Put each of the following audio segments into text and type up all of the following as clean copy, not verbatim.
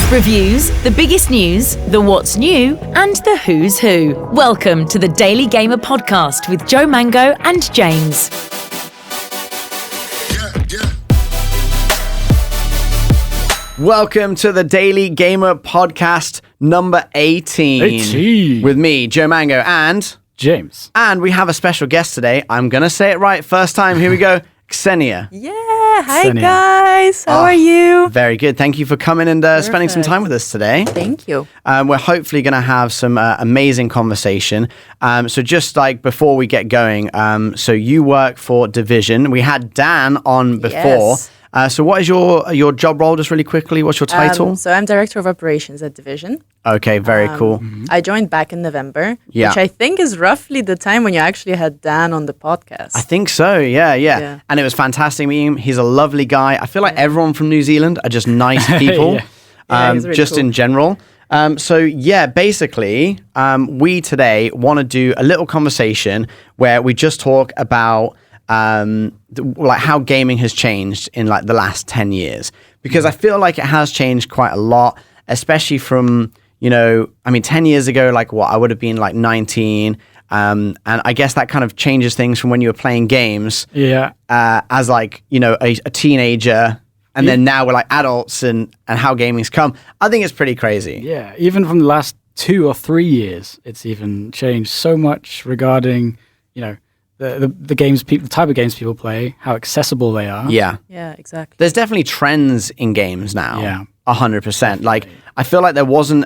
Reviews, the biggest news, the what's new, and the who's who. Welcome to the Daily Gamer podcast with Joe Mango and James. Welcome to the Daily Gamer podcast number 18. With me, Joe Mango, and James. And we have a special guest today. I'm going to say it right first time. Here we go. Ksenia. Yeah, hi Ksenia. guys. How are you? Very good. Thank you for coming and spending some time with us today. Thank you. We're hopefully going to have some amazing conversation. So just like before we get going, so you work for Division. We had Dan on before. Yes. So what is your job role, just really quickly? What's your title? So I'm Director of Operations at Division. Okay, very cool. I joined back in November, Yeah. which I think is roughly the time when you actually had Dan on the podcast. I think so, yeah. And it was fantastic meeting him. He's a lovely guy. I feel like everyone from New Zealand are just nice people, he's really just cool. in general. Basically, we today want to do a little conversation where we just talk about like how gaming has changed in like the last 10 years. Because I feel like it has changed quite a lot, especially from, 10 years ago, like I would have been like 19. And I guess that kind of changes things from when you were playing games as like, a teenager. And then now we're like adults and how gaming's come. I think it's pretty crazy. Yeah, even from the last 2 or 3 years, it's even changed so much regarding, the games, the type of games people play, how accessible they are. Yeah. Yeah, exactly. There's definitely trends in games now. Yeah. 100%. Like, I feel like there wasn't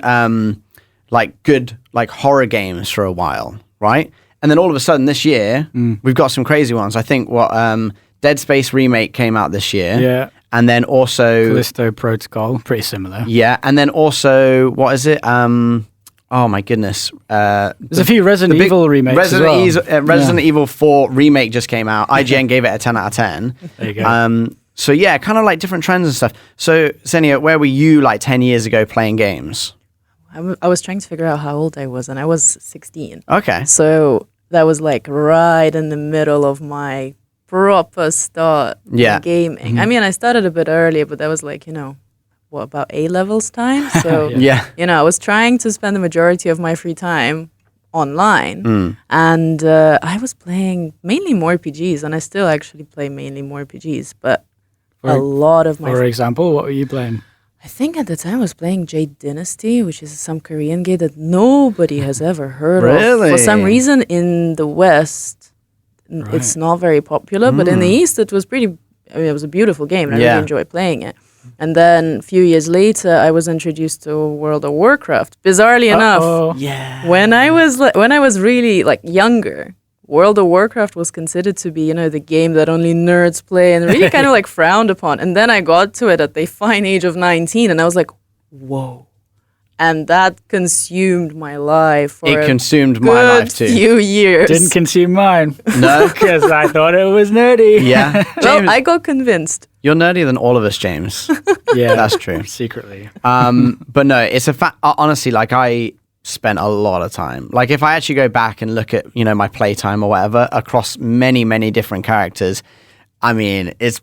like good like horror games for a while, right? And then all of a sudden this year, we've got some crazy ones. I think Dead Space Remake came out this year. Yeah. And then also Callisto Protocol, pretty similar. Yeah. And then also, what is it? Oh my goodness. There's a few Resident Evil remakes Resident Evil 4 remake just came out. IGN gave it a 10 out of 10. There you go. So yeah, kind of like different trends and stuff. So Ksenia, where were you like 10 years ago playing games? I was trying to figure out how old I was, and I was 16. Okay. So that was like right in the middle of my proper start in gaming. Mm-hmm. I mean, I started a bit earlier, but that was like, about A-levels time? So, I was trying to spend the majority of my free time online. And I was playing mainly more RPGs, and I still actually play mainly more RPGs, but a lot of my... For example, what were you playing? I think at the time I was playing Jade Dynasty, which is some Korean game that nobody has ever heard of. For some reason in the West, it's not very popular, but in the East it was it was a beautiful game, and I really enjoyed playing it. And then a few years later, I was introduced to World of Warcraft. Bizarrely enough, when I was really like younger, World of Warcraft was considered to be, the game that only nerds play and really kind of like frowned upon. And then I got to it at the fine age of 19, and I was like, whoa. And that consumed my life for consumed my life too. Few years. Didn't consume mine. No? Because I thought it was nerdy. Yeah. Well, I got convinced. You're nerdier than all of us, James. Yeah. That's true. Secretly. But no, it's a fact. Honestly, like I spent a lot of time. Like if I actually go back and look at, my playtime or whatever across many, many different characters, I mean, it's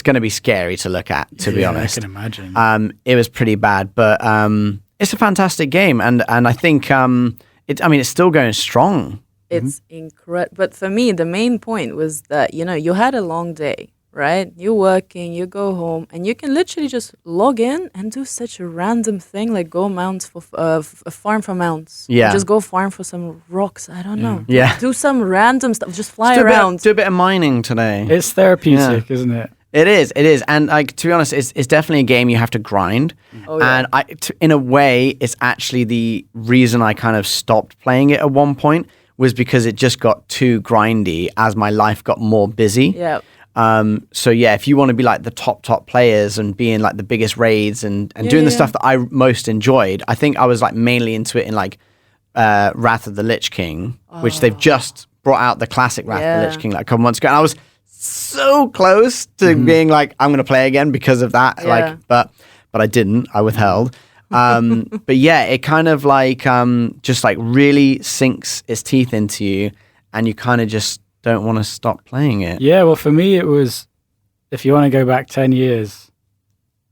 going to be scary to look at, to be honest. I can imagine. It was pretty bad, but it's a fantastic game. And I think, it's still going strong. It's incredible. But for me, the main point was that, you had a long day, right? You're working, you go home, and you can literally just log in and do such a random thing like go mounts for farm for mounts. Yeah. Just go farm for some rocks. I don't know. Yeah. Do some random stuff. Just fly around. Do a bit of mining today. It's therapeutic, isn't it? It is. And like, to be honest, it's definitely a game you have to grind. Oh, yeah. And in a way, it's actually the reason I kind of stopped playing it at one point was because it just got too grindy as my life got more busy. Yeah. So yeah, if you want to be like the top players and be in like the biggest raids and doing the stuff that I most enjoyed, I think I was like mainly into it in like Wrath of the Lich King, which they've just brought out the classic Wrath of the Lich King like a couple months ago. And I was so close to being like, I'm going to play again because of that. Yeah. Like, but I didn't, I withheld. But yeah, it kind of like, just like really sinks its teeth into you and you kind of just don't want to stop playing it. Yeah, well, for me, it was, if you want to go back 10 years,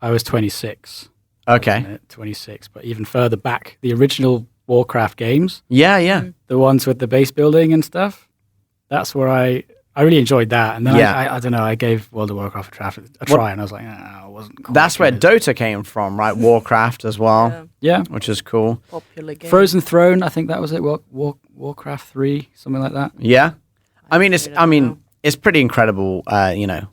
I was 26. Okay. 26, but even further back, the original Warcraft games, Yeah. the ones with the base building and stuff, that's where I really enjoyed that. And then I don't know, I gave World of Warcraft a try, and I was like, I wasn't quite That's where good. Dota came from, right? Warcraft as well, Yeah. which is cool. Popular game. Frozen Throne, I think that was it. Warcraft 3, something like that. Yeah. I mean, I don't know. it's pretty incredible,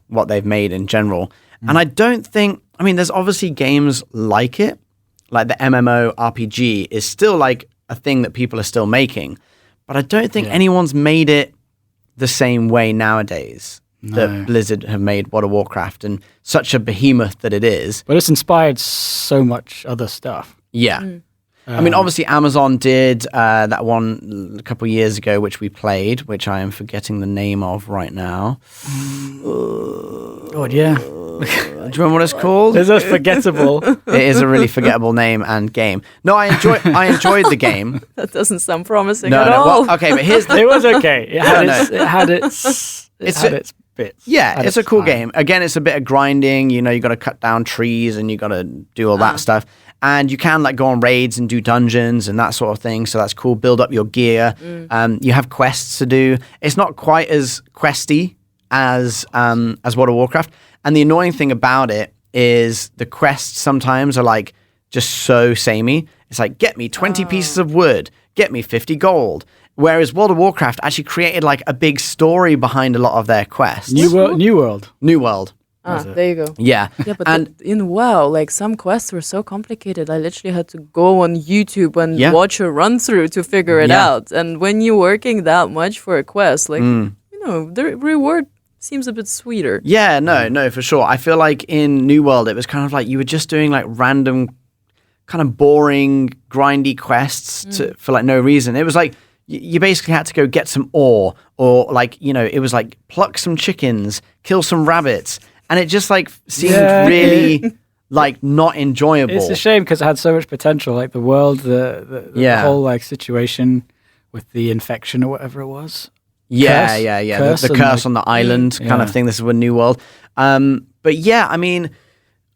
what they've made in general. And I don't think, there's obviously games like it, like the MMO RPG is still like a thing that people are still making. But I don't think anyone's made it the same way nowadays that Blizzard have made World of Warcraft, and such a behemoth that it is. But it's inspired so much other stuff. Yeah. Obviously Amazon did that one a couple of years ago, which we played, which I am forgetting the name of right now. God, yeah. Do you remember what it's called? It's a forgettable. It is a really forgettable name and game. No, I enjoyed the game. That doesn't sound promising No, at no. all. Well, okay, but here's the It was okay. It had its bits. yeah, it's a cool game. Again, it's a bit of grinding. You got to cut down trees and you got to do all that stuff. And you can go on raids and do dungeons and that sort of thing. So that's cool. Build up your gear. You have quests to do. It's not quite as questy as World of Warcraft. And the annoying thing about it is the quests sometimes are just so samey. It's like, get me 20 pieces of wood, get me 50 gold. Whereas World of Warcraft actually created a big story behind a lot of their quests. New World. New World. There you go. Yeah. Yeah, but in WoW, some quests were so complicated. I literally had to go on YouTube and watch a run through to figure it out. And when you're working that much for a quest, the reward seems a bit sweeter. Yeah, no, for sure. I feel like in New World, it was kind of you were just doing random, kind of boring, grindy quests for no reason. It was you basically had to go get some ore, or it was pluck some chickens, kill some rabbits, and it just seemed really not enjoyable. It's a shame because it had so much potential. The world, the whole situation with the infection or whatever it was. Yeah. Curse the curse on the island kind of thing. This is a New World. But yeah,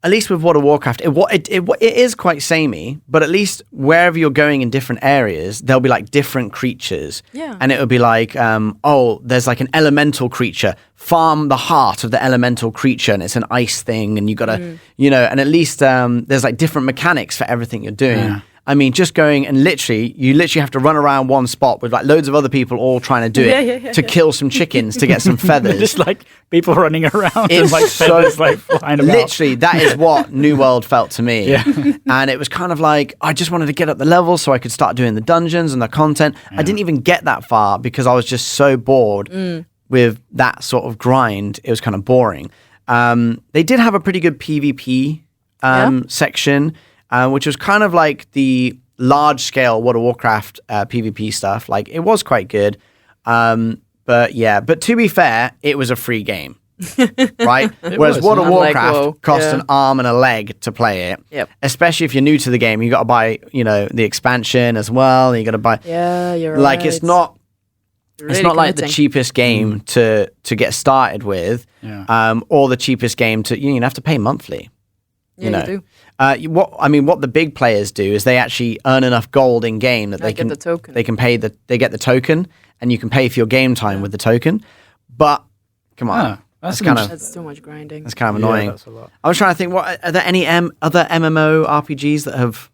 at least with World of Warcraft, it is quite samey, but at least wherever you're going in different areas, there'll be different creatures. Yeah. And it'll be there's an elemental creature. Farm the heart of the elemental creature, and it's an ice thing, and you gotta, and at least there's different mechanics for everything you're doing. Yeah. Just going and you literally have to run around one spot with loads of other people all trying to do it to kill some chickens to get some feathers. Just people running around It's and feathers flying about. Literally, that is what New World felt to me. Yeah. And it was kind of I just wanted to get up the level so I could start doing the dungeons and the content. Yeah. I didn't even get that far because I was just so bored with that sort of grind. It was kind of boring. They did have a pretty good PvP section, which was kind of the large-scale World of Warcraft PvP stuff. It was quite good. But to be fair, it was a free game, right? Whereas World of Warcraft cost an arm and a leg to play it. Yep. Especially if you're new to the game, you got to buy, the expansion as well. You got to buy. Yeah, you're right. It's not. Really it's not the committing. cheapest game to get started with, or the cheapest game to you have to pay monthly. Yeah, you do. What the big players do is they actually earn enough gold in game that they get can the token. They can pay they get the token, and you can pay for your game time with the token. But come on, that's too much grinding. That's kind of annoying. That's a lot. I was trying to think, are there any other MMO RPGs that have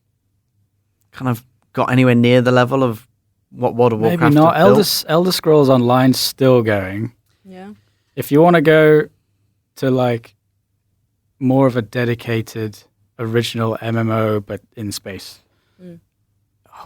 kind of got anywhere near the level of what World of Warcraft? Maybe not. have built? Elder Scrolls Online's still going. Yeah. If you want to go to more of a dedicated original MMO but in space.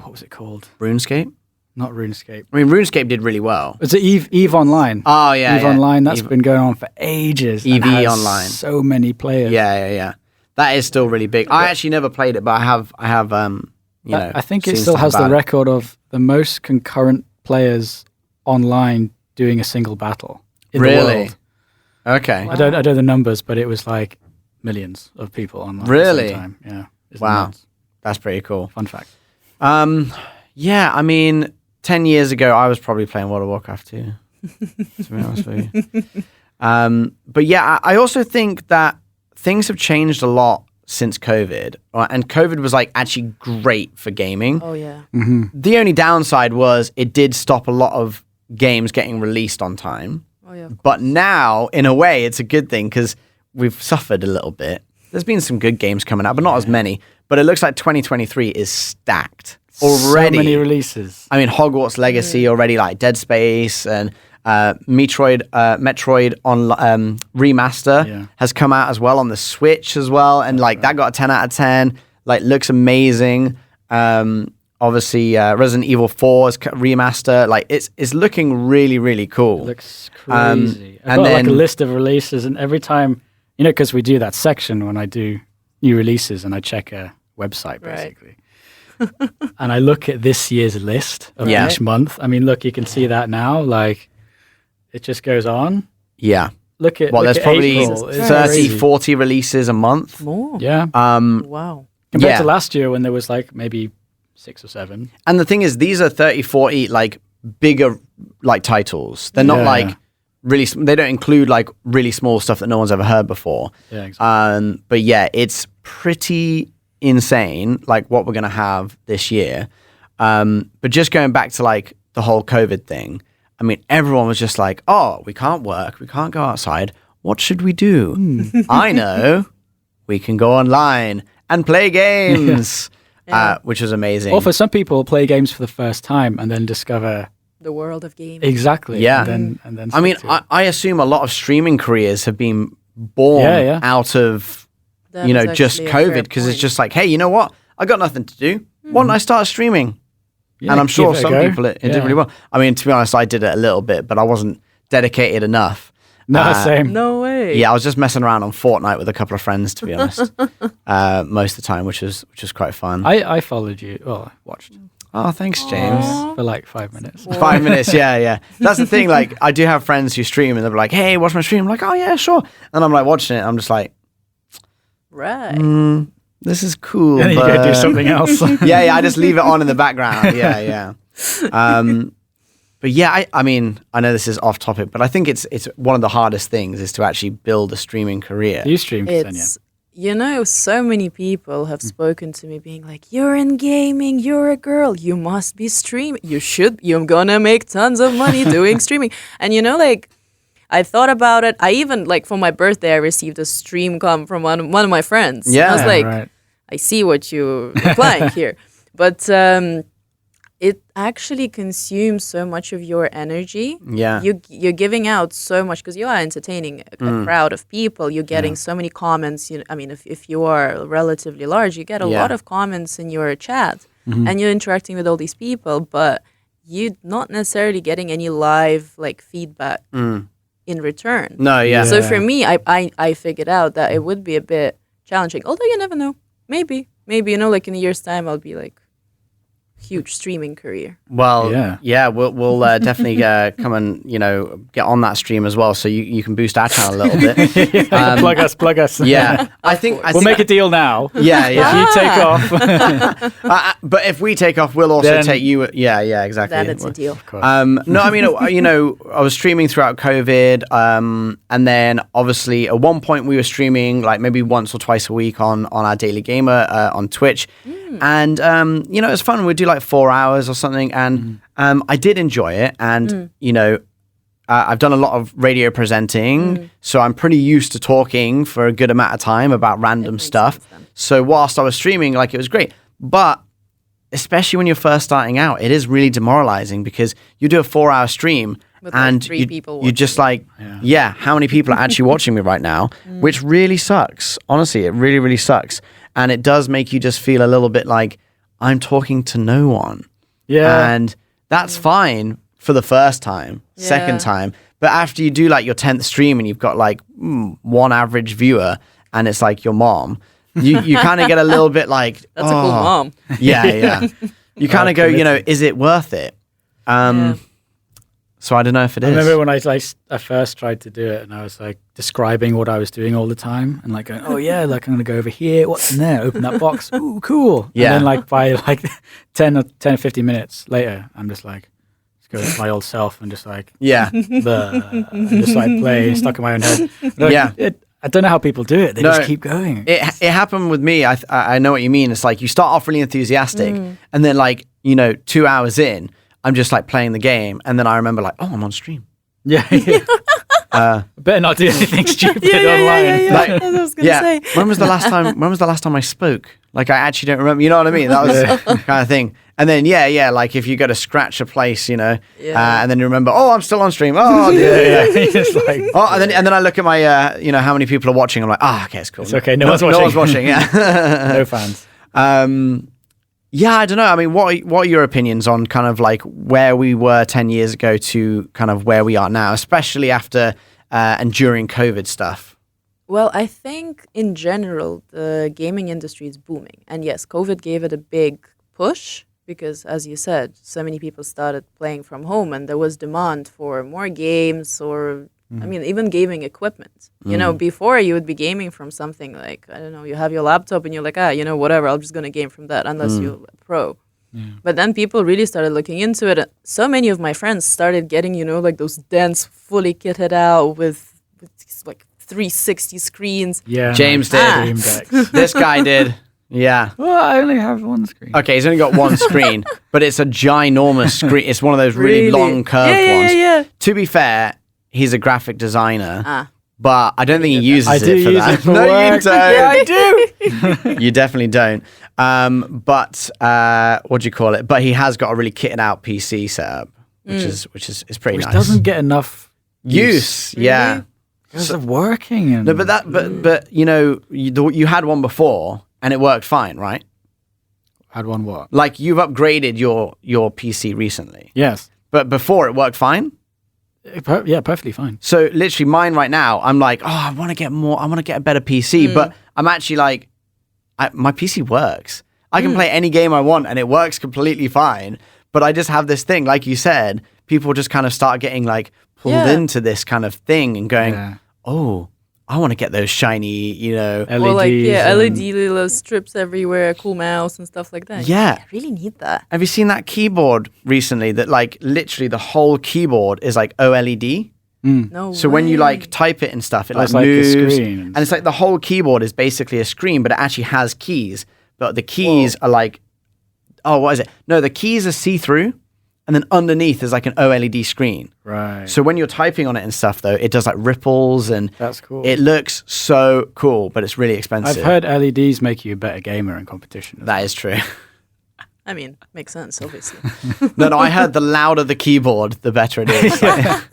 What was it called? RuneScape? Not RuneScape. RuneScape did really well. It's Eve Online. Oh yeah, Eve Online. That's been going on for ages. EV and has Online. So many players. Yeah. That is still really big. I actually never played it, but I have. I think it seen still stuff has the about it. record of the most concurrent players online doing a single battle in the Really? world. Okay. I don't know the numbers, but it was millions of people online. Really? At the same time. Yeah. It's Wow. nuts. That's pretty cool. Fun fact. 10 years ago, I was probably playing World of Warcraft too, to be honest with you. But yeah, I also think that things have changed a lot since COVID, and COVID was like actually great for gaming. Oh yeah. The only downside was it did stop a lot of games getting released on time. Oh yeah. But now, in a way, it's a good thing because we've suffered a little bit. There's been some good games coming out, but not as many. But it looks like 2023 is stacked already. So many releases. I mean, Hogwarts Legacy already, like Dead Space and Metroid on remaster has come out as well on the Switch as well, and like that got a 10 out of 10. Like, looks amazing. Obviously, Resident Evil 4's remaster, like it's looking really, really cool. It looks crazy. I've and got then, like a list of releases, and every time, you know, because we do that section when I do new releases, and I check a website basically. And I look at this year's list of each month. I mean, look, you can see that now. Like, it just goes on. Yeah. Look at there's probably April. 30, 40 releases a month. More. Yeah. Wow. Compared to last year when there was like maybe 6 or 7. And the thing is, these are 30, 40 like bigger like titles. They're not like really. They don't include like really small stuff that no one's ever heard before. Yeah, exactly. But yeah, it's pretty insane, like what we're gonna have this year. But just going back to like the whole COVID thing, I mean, everyone was just like, "Oh, we can't work, we can't go outside. What should we do?" I know, we can go online and play games, which was amazing. Or for some people, play games for the first time and then discover The world of gaming. exactly. Yeah. And then I mean, stick to it. I assume a lot of streaming careers have been born out of, That you know, is just actually a fair COVID, because it's point. just like, hey, you know what? I got nothing to do. Why don't I start streaming? Yeah, And I'm sure give it a some go. people it did really well. I mean, to be honest, I did it a little bit, but I wasn't dedicated enough. No, same. No way. Yeah, I was just messing around on Fortnite with a couple of friends, to be honest, most of the time, which was quite fun. I followed you. Well, I watched Oh, thanks, James. for like 5 minutes. 5 minutes, yeah. That's the thing. Like, I do have friends who stream, and they're like, "Hey, watch my stream." I'm like, "Oh yeah, sure." And I'm like watching it. I'm just like, Right. "This is cool." And then you go do but- something else. yeah. I just leave it on in the background. Yeah. But yeah, I mean, I know this is off topic, but I think it's one of the hardest things is to actually build a streaming career. Do you stream, Ksenia? It's, you know, so many people have spoken to me being like, "You're in gaming, you're a girl, you must be streaming. You're gonna make tons of money doing streaming." And you know, like, I thought about it. I even, like, for my birthday, I received a stream come from one of my friends. And I was like, right. I see what you're implying here. But it actually consumes so much of your energy. Yeah. You're giving out so much because you are entertaining a crowd of people. You're getting so many comments. I mean, if you are relatively large, you get a lot of comments in your chat, and you're interacting with all these people, but you're not necessarily getting any live like feedback in return. No, yeah. So for me, I figured out that it would be a bit challenging. Although you never know. Maybe, you know, like in a year's time, I'll be like huge streaming career. Well, we'll definitely come and, you know, get on that stream as well, so you can boost our channel a little bit. Plug us. Yeah, I think We'll make a deal now. Yeah. If you take off. But if we take off, we'll also Then- take you. Yeah, exactly. Then it's a deal. No, I mean, you know, I was streaming throughout COVID, and then obviously at one point we were streaming like maybe once or twice a week on our Daily Gamer on Twitch, and you know, it was fun. We'd do like 4 hours or something, and I did enjoy it, and you know, I've done a lot of radio presenting, so I'm pretty used to talking for a good amount of time about random stuff. So whilst I was streaming, like, it was great, but especially when you're first starting out, it is really demoralizing because you do a 4-hour stream With, like, and 3 people you're just like, how many people are actually watching me right now? Which really sucks. Honestly, it really, really sucks. And it does make you just feel a little bit like I'm talking to no one. Yeah. And that's fine for the first time, second time. But after you do like your 10th stream and you've got like one average viewer and it's like your mom, you kind of get a little bit like, That's a cool mom. Yeah. You kind of go, you know, is it worth it? So I don't know if it is. I remember when I first tried to do it, and I was like describing what I was doing all the time, and like going, "Oh yeah, like I'm gonna go over here. What's in there? Open that box. Ooh, cool." Yeah. And then like by like 10 or 15 minutes later, I'm just like, let's go to my old self and just like, Yeah. and just like play stuck in my own head. But Yeah. I don't know how people do it. They just keep going. It happened with me. I know what you mean. It's like you start off really enthusiastic, and then 2 hours in, I'm just like playing the game, and then I remember like, oh, I'm on stream. Yeah. Better not do anything stupid online. That's what I was gonna say. When was the last time I spoke? Like, I actually don't remember. You know what I mean? That was kind of thing. And then, like if you go to scratch a place, and then you remember, oh, I'm still on stream. Oh, It's like, and then I look at my, how many people are watching. I'm like, okay, it's cool. It's okay. No one's watching. No one's watching. Yeah. No fans. Yeah, I don't know. I mean, what are your opinions on kind of like where we were 10 years ago to kind of where we are now, especially after and during COVID stuff? Well, I think in general, the gaming industry is booming. And yes, COVID gave it a big push because, as you said, so many people started playing from home and there was demand for more games or, I mean, even gaming equipment. You know, before you would be gaming from something like, I don't know, you have your laptop and you're like, whatever, I'm just going to game from that unless you're a pro. Yeah. But then people really started looking into it. So many of my friends started getting, like those dense, fully kitted out with these, like 360 screens. Yeah, James did. This guy did. Yeah. Well, I only have one screen. Okay, he's only got one screen, but it's a ginormous screen. It's one of those really long curved ones. Yeah. To be fair, he's a graphic designer. But I don't think he uses it for that. No, you don't. Yeah, I do. You definitely don't. But what do you call it? But he has got a really kitted out PC setup, which is pretty nice. Which doesn't get enough use. Really? Yeah. Because of working. And no, but you had one before and it worked fine, right? Had one what? Like you've upgraded your PC recently. Yes. But before it worked fine? Yeah, perfectly fine. So literally mine right now, I'm like, I want to get more. I want to get a better PC. But I'm actually like, my PC works. I can play any game I want and it works completely fine. But I just have this thing, like you said, people just kind of start getting like pulled into this kind of thing and going, oh, I want to get those shiny, LEDs. Well, like, LED little strips everywhere, a cool mouse and stuff like that. Yeah. I really need that. Have you seen that keyboard recently that like literally the whole keyboard is like OLED? No So way. when you like type it and stuff, it like like a moves. screen. And it's like the whole keyboard is basically a screen, but it actually has keys. But the keys are like, what is it? No, the keys are see-through. And then underneath is like an OLED screen. Right. So when you're typing on it and stuff, though, it does like ripples and that's cool. It looks so cool, but it's really expensive. I've heard LEDs make you a better gamer in competition. That is true. I mean, makes sense, obviously. No, I heard the louder the keyboard, the better it is. I've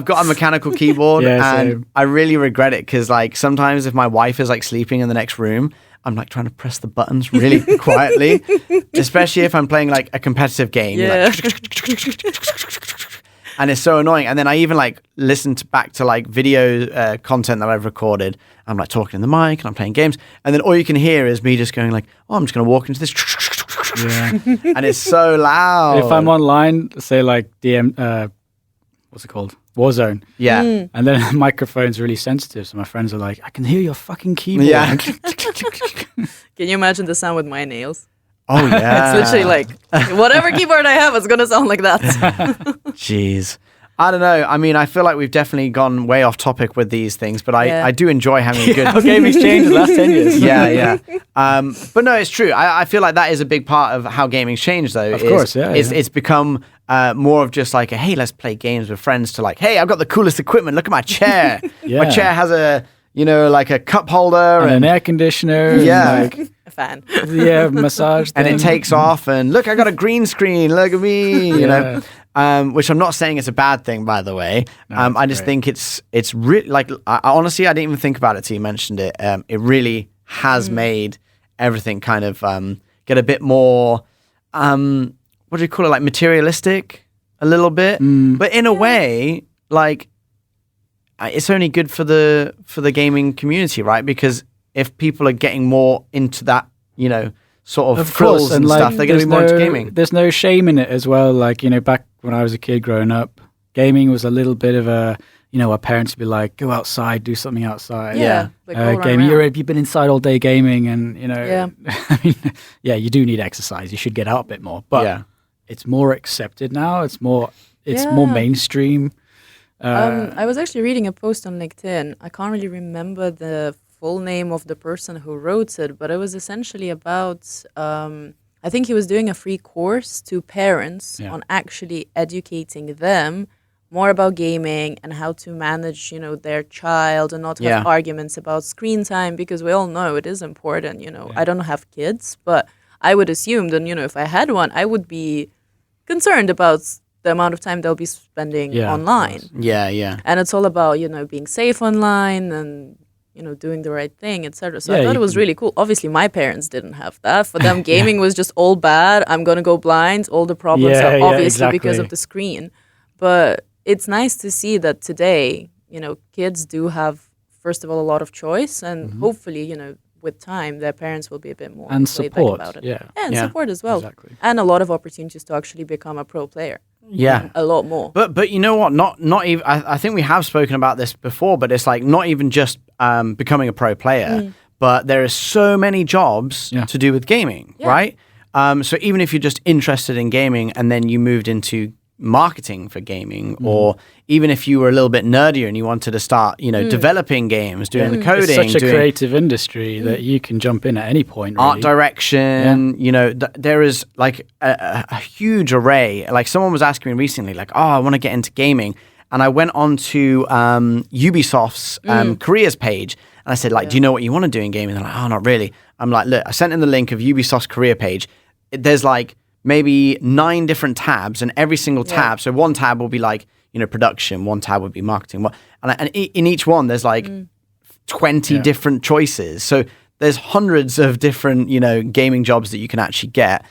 got a mechanical keyboard and same. I really regret it because like sometimes if my wife is like sleeping in the next room, I'm like trying to press the buttons really quietly, especially if I'm playing like a competitive game. Yeah. And it's so annoying. And then I even like listen back to like video content that I've recorded. I'm like talking in the mic and I'm playing games. And then all you can hear is me just going like, I'm just going to walk into this. Yeah. And it's so loud. If I'm online, say like what's it called? Warzone. Yeah. And then the microphone's really sensitive. So my friends are like, I can hear your fucking keyboard. Yeah. Can you imagine the sound with my nails? Oh, yeah. It's literally like, whatever keyboard I have, it's going to sound like that. Jeez. I don't know. I mean, I feel like we've definitely gone way off topic with these things, but I do enjoy having a good... How gaming's changed in the last 10 years. Yeah. But no, it's true. I feel like that is a big part of how gaming's changed, though. Of course, yeah. It's become more of just like, hey, let's play games with friends to like, hey, I've got the coolest equipment. Look at my chair. Yeah. My chair has a, like a cup holder. And an air conditioner. Yeah. And like, A fan. yeah, massage thing. and it takes off and look, I got a green screen. Look at me, you know. Which I'm not saying it's a bad thing, by the way. No, I just think it's really like honestly, I didn't even think about it till you mentioned it. It really has made everything kind of get a bit more what do you call it, like materialistic a little bit, but in a way, like it's only good for the gaming community, right? Because if people are getting more into that, sort of thrills and stuff, they're going to be more into gaming. There's no shame in it as well. Like, back when I was a kid growing up, gaming was a little bit of a, our parents would be like, go outside, do something outside. Yeah. Like gaming, you've been inside all day gaming and, Yeah. I mean, you do need exercise. You should get out a bit more. But it's more accepted now. It's more mainstream. I was actually reading a post on LinkedIn. I can't really remember the full name of the person who wrote it, but it was essentially about, I think he was doing a free course to parents on actually educating them more about gaming and how to manage, their child and not have arguments about screen time, because we all know it is important, I don't have kids, but I would assume that, if I had one, I would be concerned about the amount of time they'll be spending online. Yeah. And it's all about, being safe online and, doing the right thing, etc. So I thought it was really cool. Obviously, my parents didn't have that. For them, gaming was just all bad. I'm going to go blind. All the problems are obviously because of the screen. But it's nice to see that today, kids do have, first of all, a lot of choice. And hopefully, with time, their parents will be a bit more and support about it. And support as well. Exactly. And a lot of opportunities to actually become a pro player. Yeah, a lot more. But you know what? Not even. I think we have spoken about this before, but it's like not even just becoming a pro player, but there are so many jobs to do with gaming, right? So even if you're just interested in gaming and then you moved into marketing for gaming, or even if you were a little bit nerdier and you wanted to start, developing games, doing the coding, it's such a creative industry that you can jump in at any point. Really. Art direction, there is like a huge array. Like someone was asking me recently, like, oh, I want to get into gaming. And I went on to Ubisoft's careers page and I said, like, do you know what you want to do in gaming? And they're like, oh, not really. I'm like, look, I sent in the link of Ubisoft's career page. There's like maybe 9 different tabs, and every single tab, so one tab will be like, production, one tab would be marketing. And in each one, there's like 20 different choices. So there's hundreds of different, gaming jobs that you can actually get,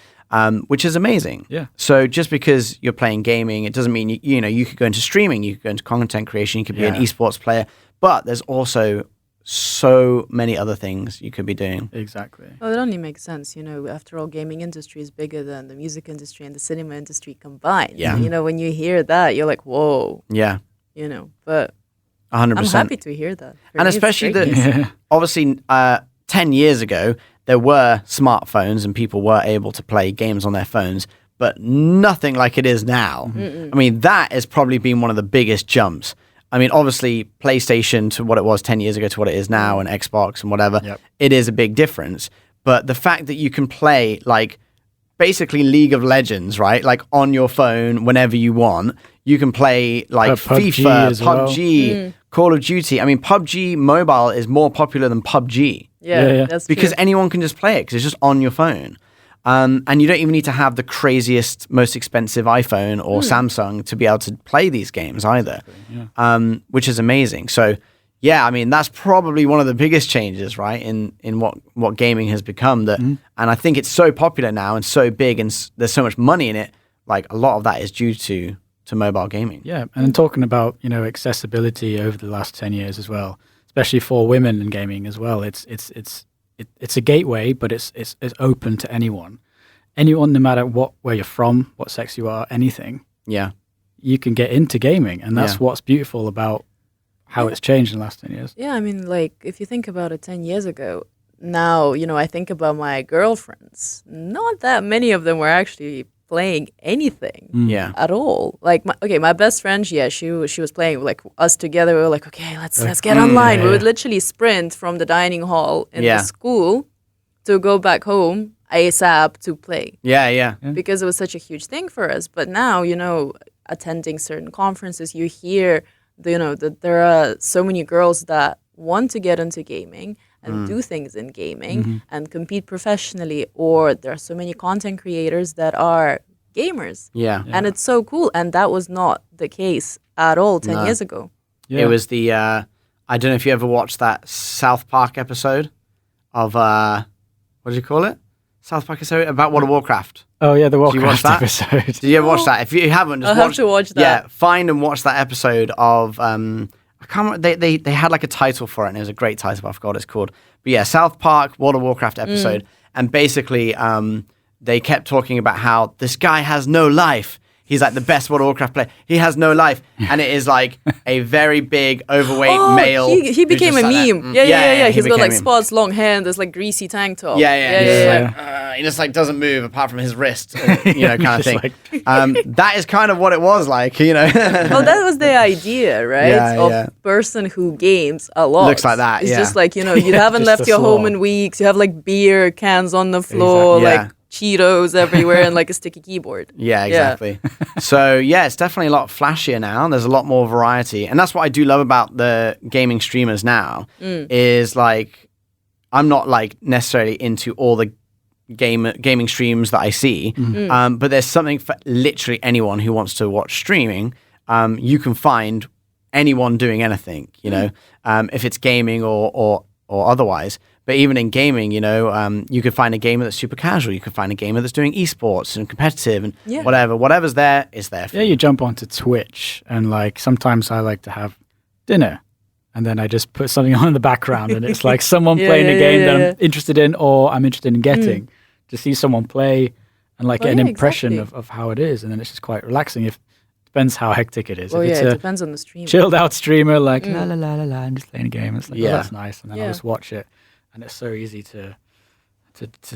which is amazing. Yeah. So just because you're playing gaming, it doesn't mean, you could go into streaming, you could go into content creation, you could be an esports player, but there's also so many other things you could be doing. Exactly. Well, it only makes sense, after all, gaming industry is bigger than the music industry and the cinema industry combined. Yeah. And, when you hear that, you're like, whoa. Yeah. But 100%. I'm happy to hear that. For and me, especially that, obviously, 10 years ago, there were smartphones and people were able to play games on their phones, but nothing like it is now. I mean, that has probably been one of the biggest jumps. I mean, obviously, PlayStation to what it was 10 years ago to what it is now, and Xbox and whatever, it is a big difference. But the fact that you can play, like, basically League of Legends, right? Like, on your phone whenever you want. You can play, like, FIFA, PUBG, Call of Duty. I mean, PUBG Mobile is more popular than PUBG. Yeah. That's because true. anyone can just play it because it's just on your phone. And you don't even need to have the craziest, most expensive iPhone or Samsung to be able to play these games either, which is amazing. So, yeah, I mean, that's probably one of the biggest changes, right, in what gaming has become. That, and I think it's so popular now and so big and there's so much money in it. Like, a lot of that is due to mobile gaming. Yeah, and then talking about, accessibility over the last 10 years as well, especially for women in gaming as well. It's a gateway, but it's open to anyone. Anyone, no matter where you're from, what sex you are, anything. Yeah. You can get into gaming, and that's what's beautiful about how it's changed in the last 10 years. Yeah, I mean, like, if you think about it 10 years ago, now, I think about my girlfriends. Not that many of them were actually playing anything at all. Like, my best friend, she was playing, like, us together. We were like, okay, let's get online. We would literally sprint from the dining hall in the school to go back home ASAP to play. Yeah. Because it was such a huge thing for us. But now, attending certain conferences, you hear, that there are so many girls that want to get into gaming and do things in gaming and compete professionally, or there are so many content creators that are gamers. Yeah. And it's so cool. And that was not the case at all 10 years ago. Yeah. It was the, I don't know if you ever watched that South Park episode of, what do you call it? South Park episode about World of Warcraft. Oh, yeah, the Did you watch Warcraft that episode. Did you ever watch that? If you haven't, just I'll have to watch that. Yeah, find and watch that episode of, I can't remember, they had like a title for it, and it was a great title, but I forgot what it's called. But yeah, South Park, World of Warcraft episode. And basically, they kept talking about how this guy has no life. He's like the best World of Warcraft player. He has no life. And it is like a very big, overweight male. He became a meme. Yeah. He's got like became spots, long hair, and this like greasy tank top. Yeah. he just like doesn't move apart from his wrist, kind of thing. Like... that is kind of what it was like, Well, that was the idea, right? Of person who games a lot. Looks like that. It's just like, you haven't left your home in weeks. You have like beer cans on the floor, like Cheetos everywhere, and like a sticky keyboard. Yeah, exactly. So it's definitely a lot flashier now. There's a lot more variety, and that's what I do love about the gaming streamers now. Is like, I'm not like necessarily into all the gaming streams that I see, but there's something for literally anyone who wants to watch streaming. You can find anyone doing anything, if it's gaming or otherwise. But even in gaming, you could find a gamer that's super casual. You could find a gamer that's doing esports and competitive and whatever's there is there for you. You jump onto Twitch, and like sometimes I like to have dinner, and then I just put something on in the background, and it's like someone playing a game that I'm interested in or I'm interested in getting. To see someone play and like get an impression of how it is, and then it's just quite relaxing. Depends how hectic it is. Well, if it's it depends on the stream. Chilled out streamer, like la la la la la, I'm just playing a game. It's like, that's nice, and then I'll just watch it. And it's so easy to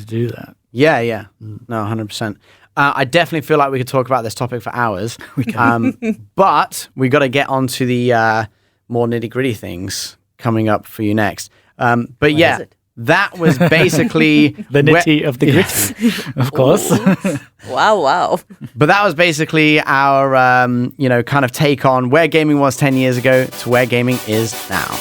do that. Yeah. No, 100%. I definitely feel like we could talk about this topic for hours. We can. But we got to get on to the more nitty-gritty things coming up for you next. But that was basically... the nitty of the gritty, of course. Wow. But that was basically our, kind of take on where gaming was 10 years ago to where gaming is now.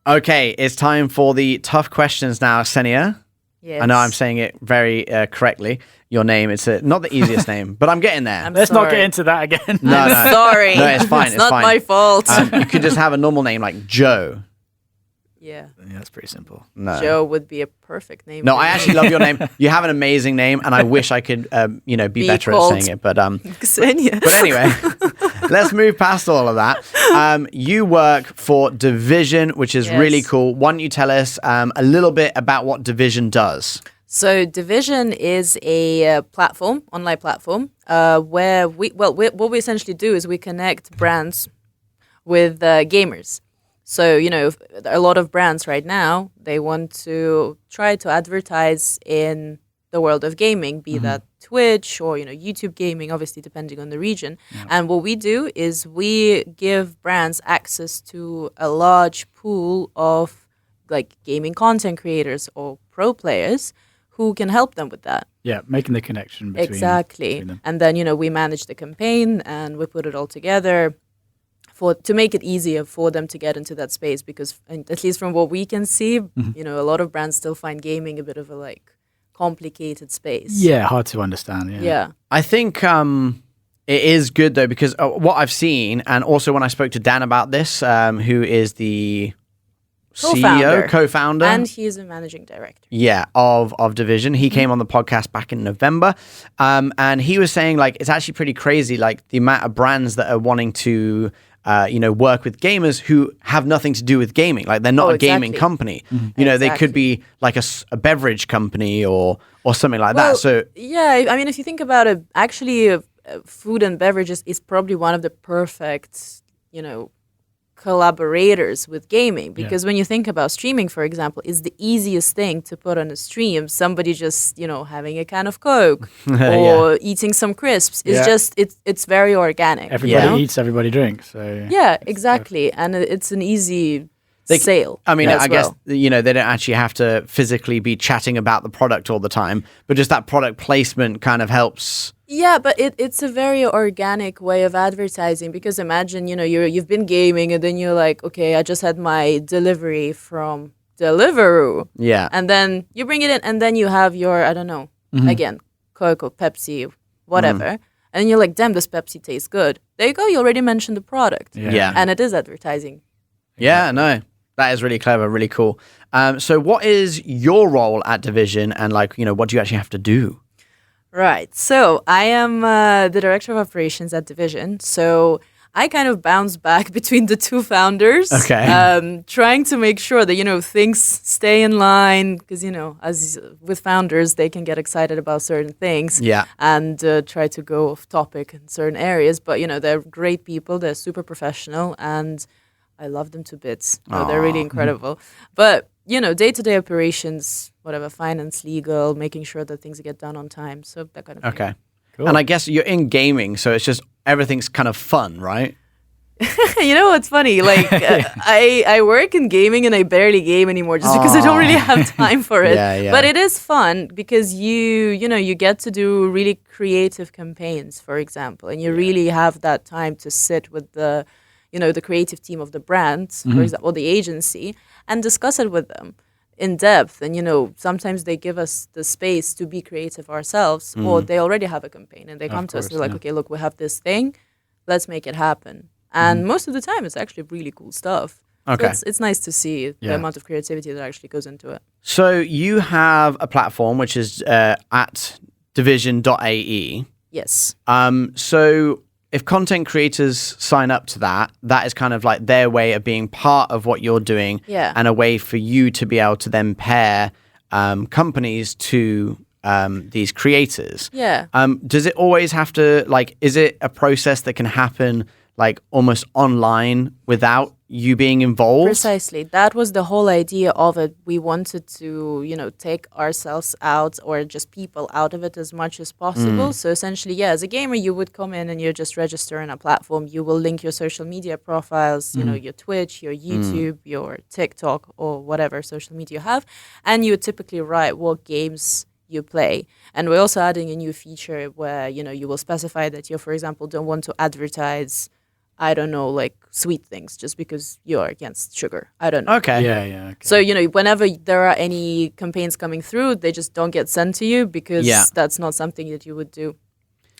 Okay, it's time for the tough questions now, Ksenia. Yes. I know I'm saying it very correctly. Your name, it's not the easiest name, but I'm getting there. Let's not get into that again. No. Sorry. No, it's fine. It's not my fault. You could just have a normal name like Joe. Yeah, that's pretty simple. No. Joe would be a perfect name. No, I actually love your name. You have an amazing name, and I wish I could, be better at saying it. But Ksenia. But anyway, let's move past all of that. You work for Division, which is really cool. Why don't you tell us a little bit about what Division does? So Division is a online platform, where what we essentially do is we connect brands with gamers. So, a lot of brands right now, they want to try to advertise in the world of gaming, be that Twitch or, YouTube gaming, obviously depending on the region. Yeah. And what we do is we give brands access to a large pool of like gaming content creators or pro players who can help them with that. Yeah, making the connection between them. And then, we manage the campaign and we put it all together to make it easier for them to get into that space, because at least from what we can see, a lot of brands still find gaming a bit of a like complicated space. Yeah, hard to understand. Yeah. I think it is good though, because what I've seen, and also when I spoke to Dan about this, who is the co-founder. And he is a managing director. Yeah, of Division. He came on the podcast back in November. And he was saying like it's actually pretty crazy, like the amount of brands that are wanting to work with gamers who have nothing to do with gaming. Like they're not a gaming company. They could be like a beverage company or something like that. So yeah, I mean, if you think about it, actually, food and beverages is probably one of the perfect, collaborators with gaming, because when you think about streaming, for example, is the easiest thing to put on a stream. Somebody just having a can of Coke or eating some crisps. It's just it's very organic. Everybody eats, everybody drinks. So yeah, exactly, and it's an easy sale. I mean, I guess they don't actually have to physically be chatting about the product all the time, but just that product placement kind of helps. Yeah, but it's a very organic way of advertising, because imagine, you've been gaming and then you're like, okay, I just had my delivery from Deliveroo. Yeah. And then you bring it in and then you have your, I don't know, again, Coke or Pepsi, whatever. And you're like, damn, this Pepsi tastes good. There you go. You already mentioned the product. Yeah. And it is advertising. Yeah, no. That is really clever, really cool. So what is your role at Division, and what do you actually have to do? Right. So I am the director of operations at Division. So I kind of bounce back between the two founders. Okay. Trying to make sure that, things stay in line, because, as with founders, they can get excited about certain things. Yeah. And try to go off topic in certain areas. But, they're great people. They're super professional. And I love them to bits. They're really incredible. But day-to-day operations, whatever, finance, legal, making sure that things get done on time. So that kind of thing. Okay. Cool. And I guess you're in gaming, so it's just everything's kind of fun, right? You know what's funny? Like, I work in gaming and I barely game anymore just because I don't really have time for it. Yeah. But it is fun because you get to do really creative campaigns, for example, and you really have that time to sit with the creative team of the brand, for example, or the agency, and discuss it with them in depth. And, sometimes they give us the space to be creative ourselves, or they already have a campaign and they come to us and they're like, okay, look, we have this thing, let's make it happen. And most of the time, it's actually really cool stuff. Okay. So it's nice to see the amount of creativity that actually goes into it. So you have a platform which is at division.ae. Yes. So if content creators sign up to that is kind of like their way of being part of what you're doing, and a way for you to be able to then pair companies to these creators. Yeah. Does it always have to, like, is it a process that can happen like almost online without you being involved? Precisely. That was the whole idea of it. We wanted to, take ourselves out, or just people out of it as much as possible. So essentially, as a gamer, you would come in and you just register in a platform. You will link your social media profiles, your Twitch, your YouTube, your TikTok, or whatever social media you have. And you would typically write what games you play. And we're also adding a new feature where, you will specify that you, for example, don't want to advertise, I don't know, like sweet things just because you're against sugar. I don't know. Okay. Yeah. Okay. So, whenever there are any campaigns coming through, they just don't get sent to you because that's not something that you would do.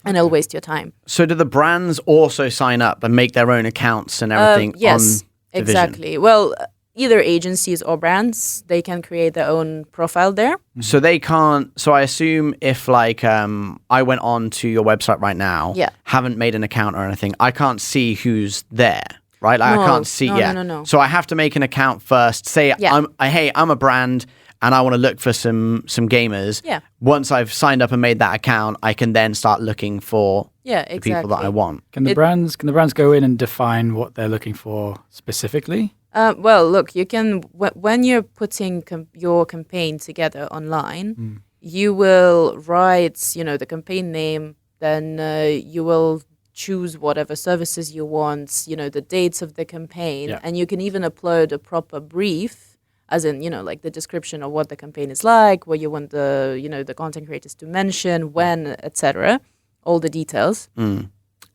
And it'll waste your time. So do the brands also sign up and make their own accounts and everything yes, on Division? Exactly. Well, either agencies or brands, they can create their own profile there. So they can't. So I assume if like I went on to your website right now, haven't made an account or anything, I can't see who's there, right? Like, I can't see. No. So I have to make an account first. Say I'm a brand and I want to look for some gamers. Yeah. Once I've signed up and made that account, I can then start looking for the people that I want. Can the brands go in and define what they're looking for specifically? Well, look, you can, when you're putting your campaign together online, you will write, the campaign name, then you will choose whatever services you want, the dates of the campaign, and you can even upload a proper brief, as in, like the description of what the campaign is like, what you want the content creators to mention, when, etc., all the details.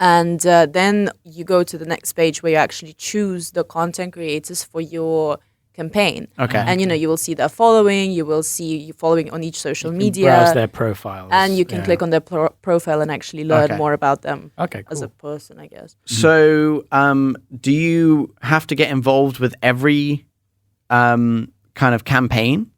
And then you go to the next page where you actually choose the content creators for your campaign. Okay. And, you will see their following. You will see you following on each social media. Browse their profiles. And you can click on their profile and actually learn more about them as a person, I guess. So do you have to get involved with every kind of campaign?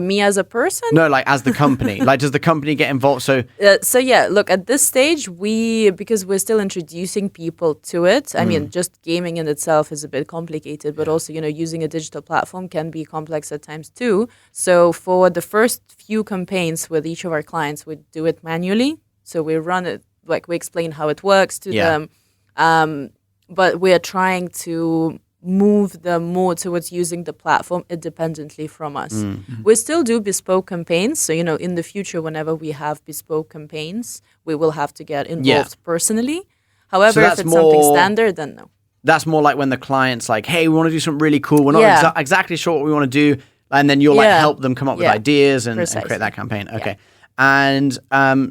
Me as a person? No, like as the company. Like, does the company get involved? So look, at this stage, because we're still introducing people to it. I mean, just gaming in itself is a bit complicated, but also, using a digital platform can be complex at times too. So for the first few campaigns with each of our clients, we do it manually. So we run it, like we explain how it works to them. But we are trying to move them more towards using the platform independently from us. We still do bespoke campaigns. So, in the future, whenever we have bespoke campaigns, we will have to get involved personally. However, if it's something standard, then no. That's more like when the client's like, hey, we want to do something really cool. We're not exactly sure what we want to do. And then you'll like help them come up with ideas and create that campaign. Okay. And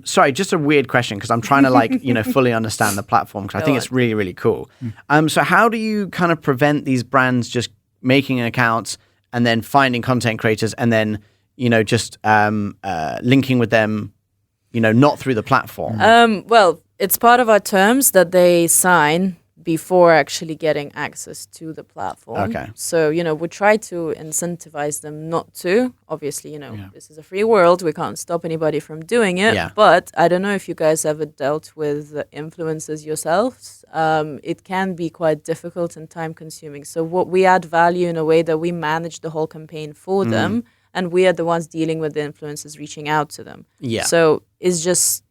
sorry, just a weird question because I'm trying to like, fully understand the platform because I think it's really, really cool. So how do you kind of prevent these brands just making accounts and then finding content creators and then, just linking with them, not through the platform? Well, it's part of our terms that they sign before actually getting access to the platform. Okay. So, we try to incentivize them not to. Obviously, this is a free world. We can't stop anybody from doing it. Yeah. But I don't know if you guys ever dealt with influencers yourselves. It can be quite difficult and time consuming. So what we add value in a way that we manage the whole campaign for them. And we are the ones dealing with the influencers reaching out to them. Yeah. So it's just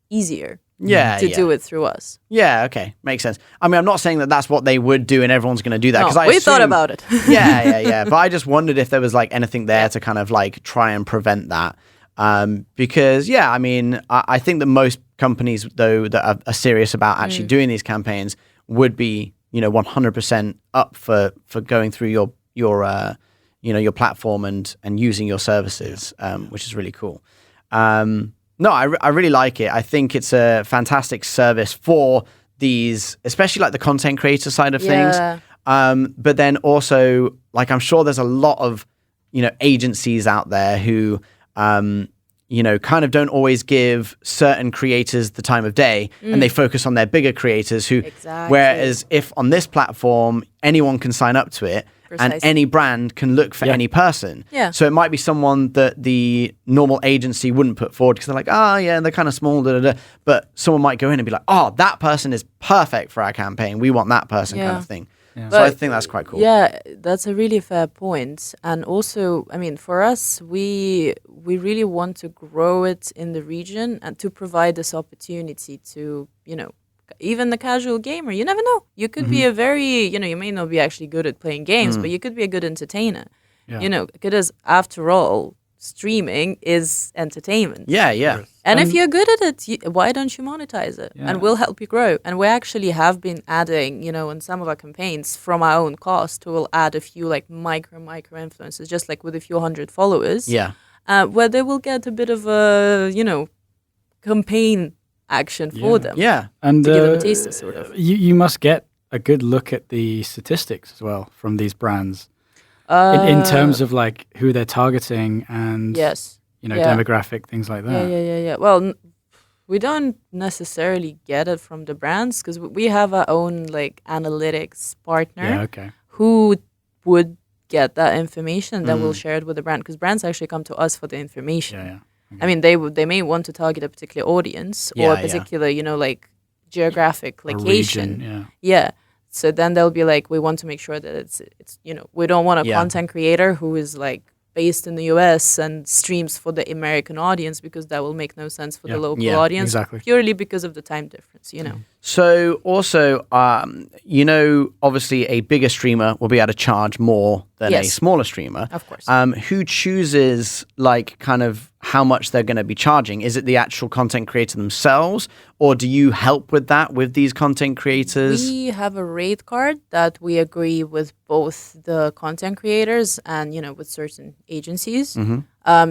easier. to do it through us. Yeah, okay. Makes sense. I mean, I'm not saying that that's what they would do and everyone's going to do that. No, we thought about it. yeah. But I just wondered if there was like anything there to kind of like try and prevent that. Because, I mean, I think that most companies, though, that are serious about actually doing these campaigns would be, 100% up for going through your platform and using your services, which is really cool. No, I really like it. I think it's a fantastic service for these, especially like the content creator side of things. But then also, like, I'm sure there's a lot of, agencies out there who, kind of don't always give certain creators the time of day and they focus on their bigger creators who, whereas if on this platform, anyone can sign up to it, and any brand can look for any person. Yeah. So it might be someone that the normal agency wouldn't put forward because they're like, they're kind of small, but someone might go in and be like, that person is perfect for our campaign. We want that person kind of thing. Yeah. So I think that's quite cool. Yeah, that's a really fair point. And also, I mean, for us, we really want to grow it in the region and to provide this opportunity to, even the casual gamer, you never know. You could be a very, you may not be actually good at playing games, but you could be a good entertainer. Yeah. Because after all, streaming is entertainment. Yeah. And if you're good at it, why don't you monetize it? Yeah. And we'll help you grow. And we actually have been adding, in some of our campaigns from our own cost, we'll add a few like micro influencers, just like with a few hundred followers. Yeah. Where they will get a bit of a, campaign action for them. Yeah. And to give them a taster, sort of. You must get a good look at the statistics as well from these brands in terms of like who they're targeting and demographic, things like that. Yeah. Well, we don't necessarily get it from the brands because we have our own like analytics partner who would get that information and then we'll share it with the brand because brands actually come to us for the information. Yeah. I mean, they may want to target a particular audience or a particular, like geographic location. Region, yeah. So then they'll be like, we want to make sure that it's we don't want a content creator who is like based in the US and streams for the American audience because that will make no sense for the local audience purely because of the time difference, So also, obviously a bigger streamer will be able to charge more than a smaller streamer. Of course. Who chooses like kind of how much they're going to be charging? Is it the actual content creator themselves or do you help with that with these content creators? We have a rate card that we agree with both the content creators and, with certain agencies.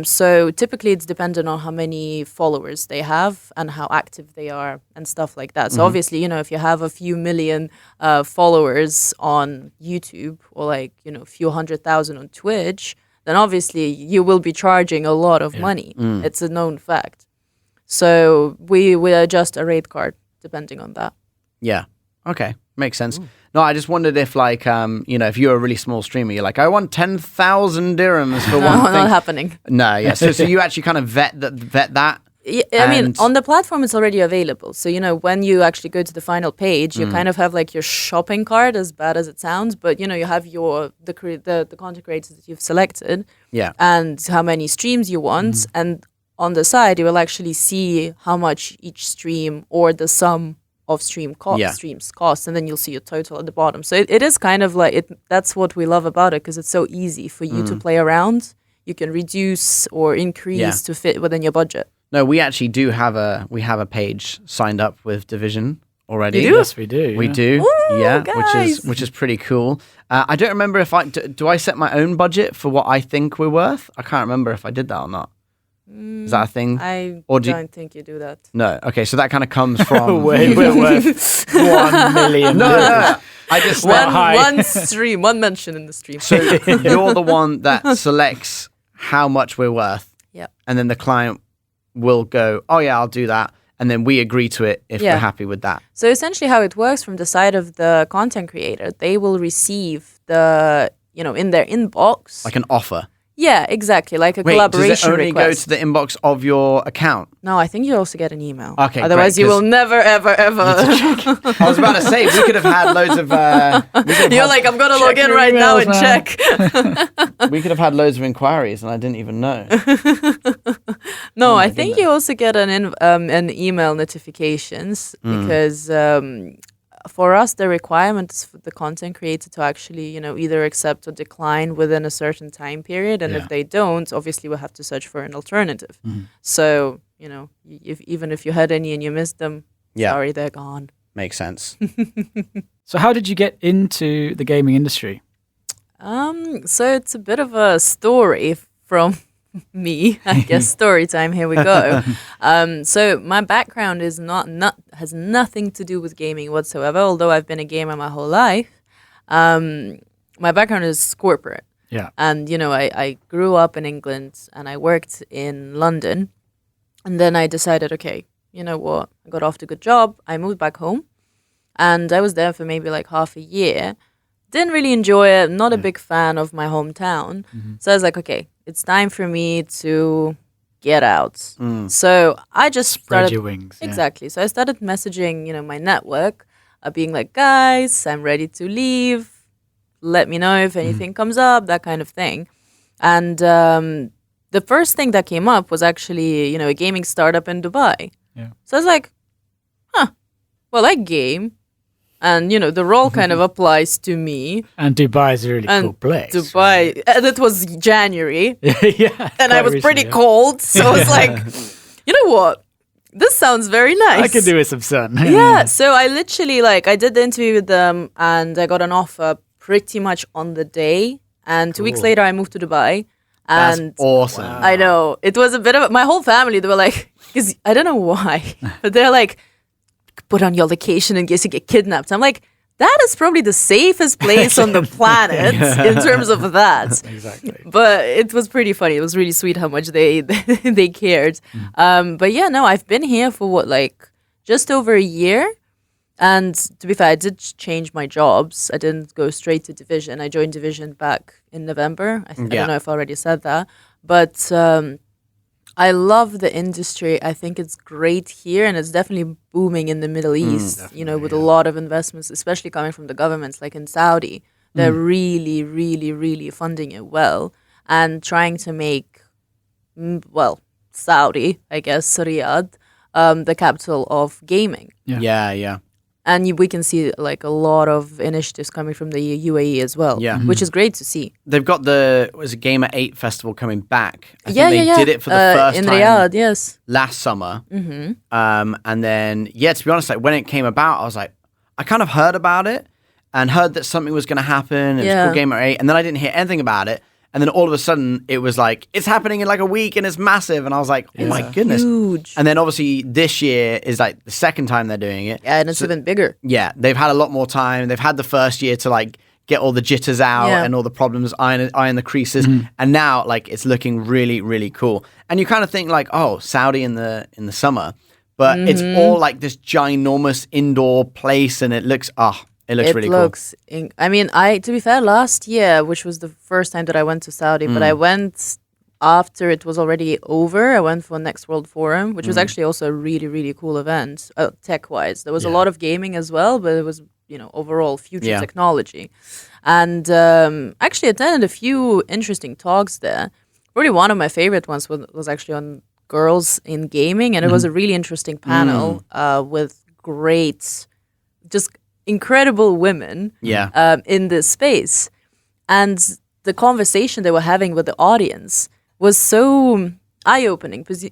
So typically it's dependent on how many followers they have and how active they are and stuff like that. So obviously, if you have a few million followers on YouTube or like, a few 100,000 on Twitch, then obviously you will be charging a lot of money. It's a known fact. So we adjust a rate card depending on that. Yeah. Okay. Makes sense. No, I just wondered if like, if you're a really small streamer, you're like, I want 10,000 dirhams for one thing. Not happening. No, yeah. So you actually kind of vet that? Yeah, I mean, on the platform, it's already available. So, when you actually go to the final page, you kind of have like your shopping cart, as bad as it sounds, but, you have the content creators that you've selected and how many streams you want. And on the side, you will actually see how much each stream or the sum of streams cost, and then you'll see your total at the bottom. So it is kind of like, that's what we love about it, because it's so easy for you to play around. You can reduce or increase to fit within your budget. No, we actually do have a page signed up with Division already. You do? Yes, we do. We do. Ooh, yeah, guys. which is pretty cool. I don't remember if do I set my own budget for what I think we're worth? I can't remember if I did that or not. Is that a thing? I don't think you do that. No. Okay, so that kind of comes from we're worth 1 million. No. I just one stream, one mention in the stream. So you're the one that selects how much we're worth. Yeah. And then the client will go, oh yeah, I'll do that. And then we agree to it if we're happy with that. So essentially how it works from the side of the content creator, they will receive the, in their inbox. Like an offer. Yeah, exactly. Like a collaboration does it only request. go to the inbox of your account? No, I think you also get an email. Okay, otherwise great, you will never, ever, ever. I was about to say, we could have had loads of... You're like, I'm going to log in right now and check. We could have had loads of inquiries and I didn't even know. No, I think you also get an email notifications because for us the requirement is for the content creator to actually, either accept or decline within a certain time period, and if they don't, obviously we'll have to search for an alternative. So, even if you had any and you missed them, sorry, they're gone. Makes sense. So how did you get into the gaming industry? So it's a bit of a story from me, I guess. Story time. Here we go. So my background is has nothing to do with gaming whatsoever. Although I've been a gamer my whole life, my background is corporate. Yeah. And I grew up in England and I worked in London, and then I decided, okay, you know what? I got off to a good job. I moved back home, and I was there for maybe like half a year. Didn't really enjoy it. Not a big fan of my hometown. So I was like, okay, it's time for me to get out. So I just Spread your wings. Exactly. So I started messaging, my network, being like, guys, I'm ready to leave. Let me know if anything comes up, that kind of thing. And the first thing that came up was actually, a gaming startup in Dubai. Yeah. So I was like, well, I game. And, the role kind of applies to me. And Dubai is a really cool place. Dubai, and it was January. Yeah. And I was pretty cold. So I was like, you know what? This sounds very nice. I could do with some sun. Yeah. So I literally, I did the interview with them and I got an offer pretty much on the day. And 2 weeks later, I moved to Dubai. And That's awesome. Wow. I know. It was a bit of my whole family. They were like, because I don't know why, but they're like, put on your location in case you get kidnapped. I'm like, that is probably the safest place on the planet in terms of that. Exactly. But it was pretty funny. It was really sweet how much they cared. But yeah, no, I've been here for just over a year. And to be fair, I did change my jobs. I didn't go straight to Division. I joined Division back in November. I don't know if I already said that. But I love the industry. I think it's great here, and it's definitely booming in the Middle East, with a lot of investments, especially coming from the governments like in Saudi. They're really, really, really funding it well and trying to make, Saudi, I guess, Riyadh, the capital of gaming. Yeah. And we can see a lot of initiatives coming from the UAE as well, which is great to see. They've got was a Gamer 8 festival coming back. I think they did it for the first in time Riyadh, yes. last summer. And then, to be honest, when it came about, I was like, I kind of heard about it and heard that something was going to happen. It was called Gamer 8. And then I didn't hear anything about it. And then all of a sudden, it was like, it's happening in a week and it's massive. And I was like, oh my goodness. Huge. And then obviously this year is the second time they're doing it. Yeah, and it's even bigger. Yeah, they've had a lot more time. They've had the first year to get all the jitters out and all the problems, iron the creases. And now it's looking really, really cool. And you kind of think Saudi in the summer. But it's all this ginormous indoor place and it looks really cool. To be fair, last year, which was the first time that I went to Saudi, but I went after it was already over. I went for Next World Forum, which was actually also a really, really cool event, tech-wise. There was a lot of gaming as well, but it was, overall future technology. And actually attended a few interesting talks there. Probably one of my favorite ones was actually on girls in gaming, and it was a really interesting panel with great, just incredible women in this space. And the conversation they were having with the audience was so eye-opening because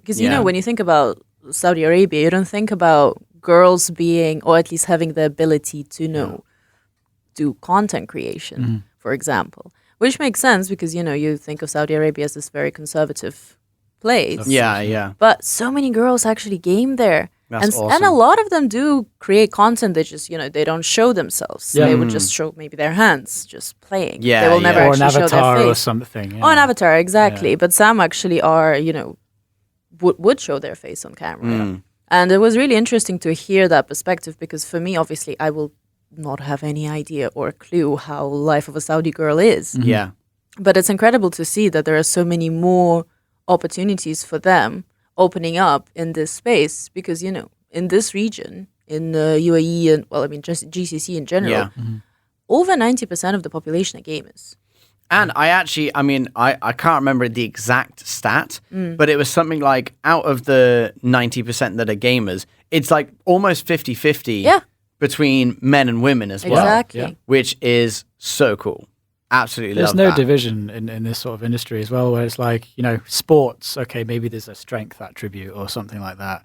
when you think about Saudi Arabia, you don't think about girls being, or at least having the ability to do content creation, for example, which makes sense because you think of Saudi Arabia as this very conservative place. But so many girls actually game there. That's awesome. And a lot of them do create content. They just, they don't show themselves. They would just show maybe their hands just playing. They will never or actually show their face. Or an avatar or something. Or an avatar, exactly. But some actually are, would show their face on camera. And it was really interesting to hear that perspective because for me, obviously, I will not have any idea or clue how life of a Saudi girl is. But it's incredible to see that there are so many more opportunities for them opening up in this space because, in this region, in the UAE and, just GCC in general, over 90% of the population are gamers. And I mean, I can't remember the exact stat, but it was something like out of the 90% that are gamers, it's like almost 50-50 between men and women as well. Exactly. Which is so cool. Absolutely There's love no that. division in this sort of industry as well, where it's like, sports, okay, maybe there's a strength attribute or something like that.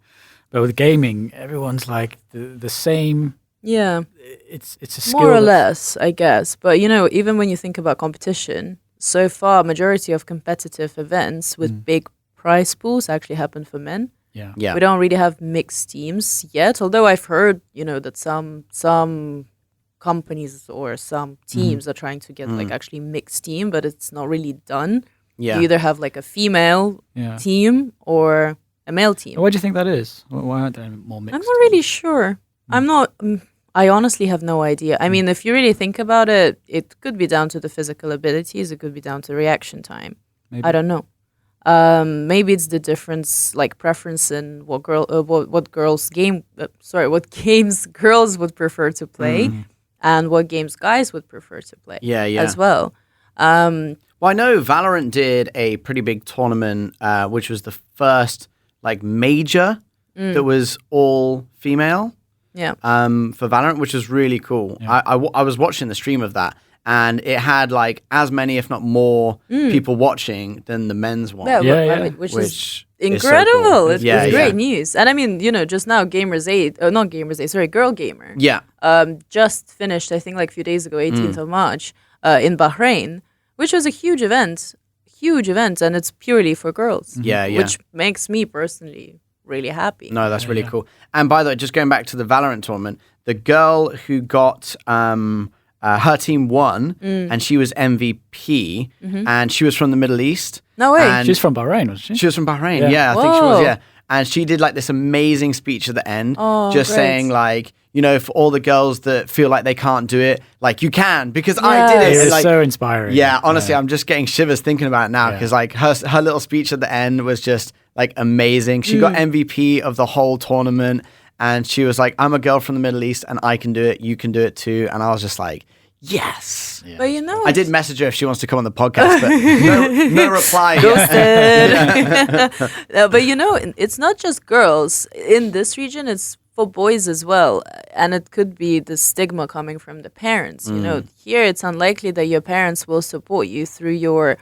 But with gaming, everyone's like the same. Yeah. It's a skill. More or less, I guess. But, even when you think about competition, so far, majority of competitive events with big prize pools actually happen for men. Yeah. Yeah. We don't really have mixed teams yet, although I've heard, that some companies or some teams are trying to get like actually mixed team, but it's not really done. Yeah. You either have like a female team or a male team. Why do you think that is? Why aren't there more mixed? I'm not really sure. I'm not. I honestly have no idea. I mean, if you really think about it, it could be down to the physical abilities. It could be down to reaction time. Maybe. I don't know. Maybe it's the difference, like preference in what games girls would prefer to play, and what games guys would prefer to play. Yeah. As well. Well, I know Valorant did a pretty big tournament, which was the first like major that was all female. Yeah. For Valorant, which was really cool. Yeah. I was watching the stream of that, and it had like as many, if not more, people watching than the men's one. Which is is so incredible. cool. It's great news. And I mean, just now Girl Gamer. Yeah. Just finished, I think, like a few days ago, 18th of March, in Bahrain, which was a huge event, and it's purely for girls. Yeah. Which makes me personally really happy. No, that's really cool. And by the way, just going back to the Valorant tournament, the girl who got her team won, and she was MVP, and she was from the Middle East. No way. And She's from Bahrain, wasn't she? she was from Bahrain. Yeah, I think she was. Yeah, and she did like this amazing speech at the end, just great. saying like, for all the girls that feel like they can't do it, like you can, because I did it. It was Like, so inspiring. yeah, honestly, I'm just getting shivers thinking about it now because like her little speech at the end was just like amazing. She got MVP of the whole tournament, and she was like, "I'm a girl from the Middle East, and I can do it. You can do it too." And I was just like, "Yes." Yeah. But I did message her if she wants to come on the podcast, but no reply. But it's not just girls in this region. It's for boys as well, and it could be the stigma coming from the parents. Here it's unlikely that your parents will support you through your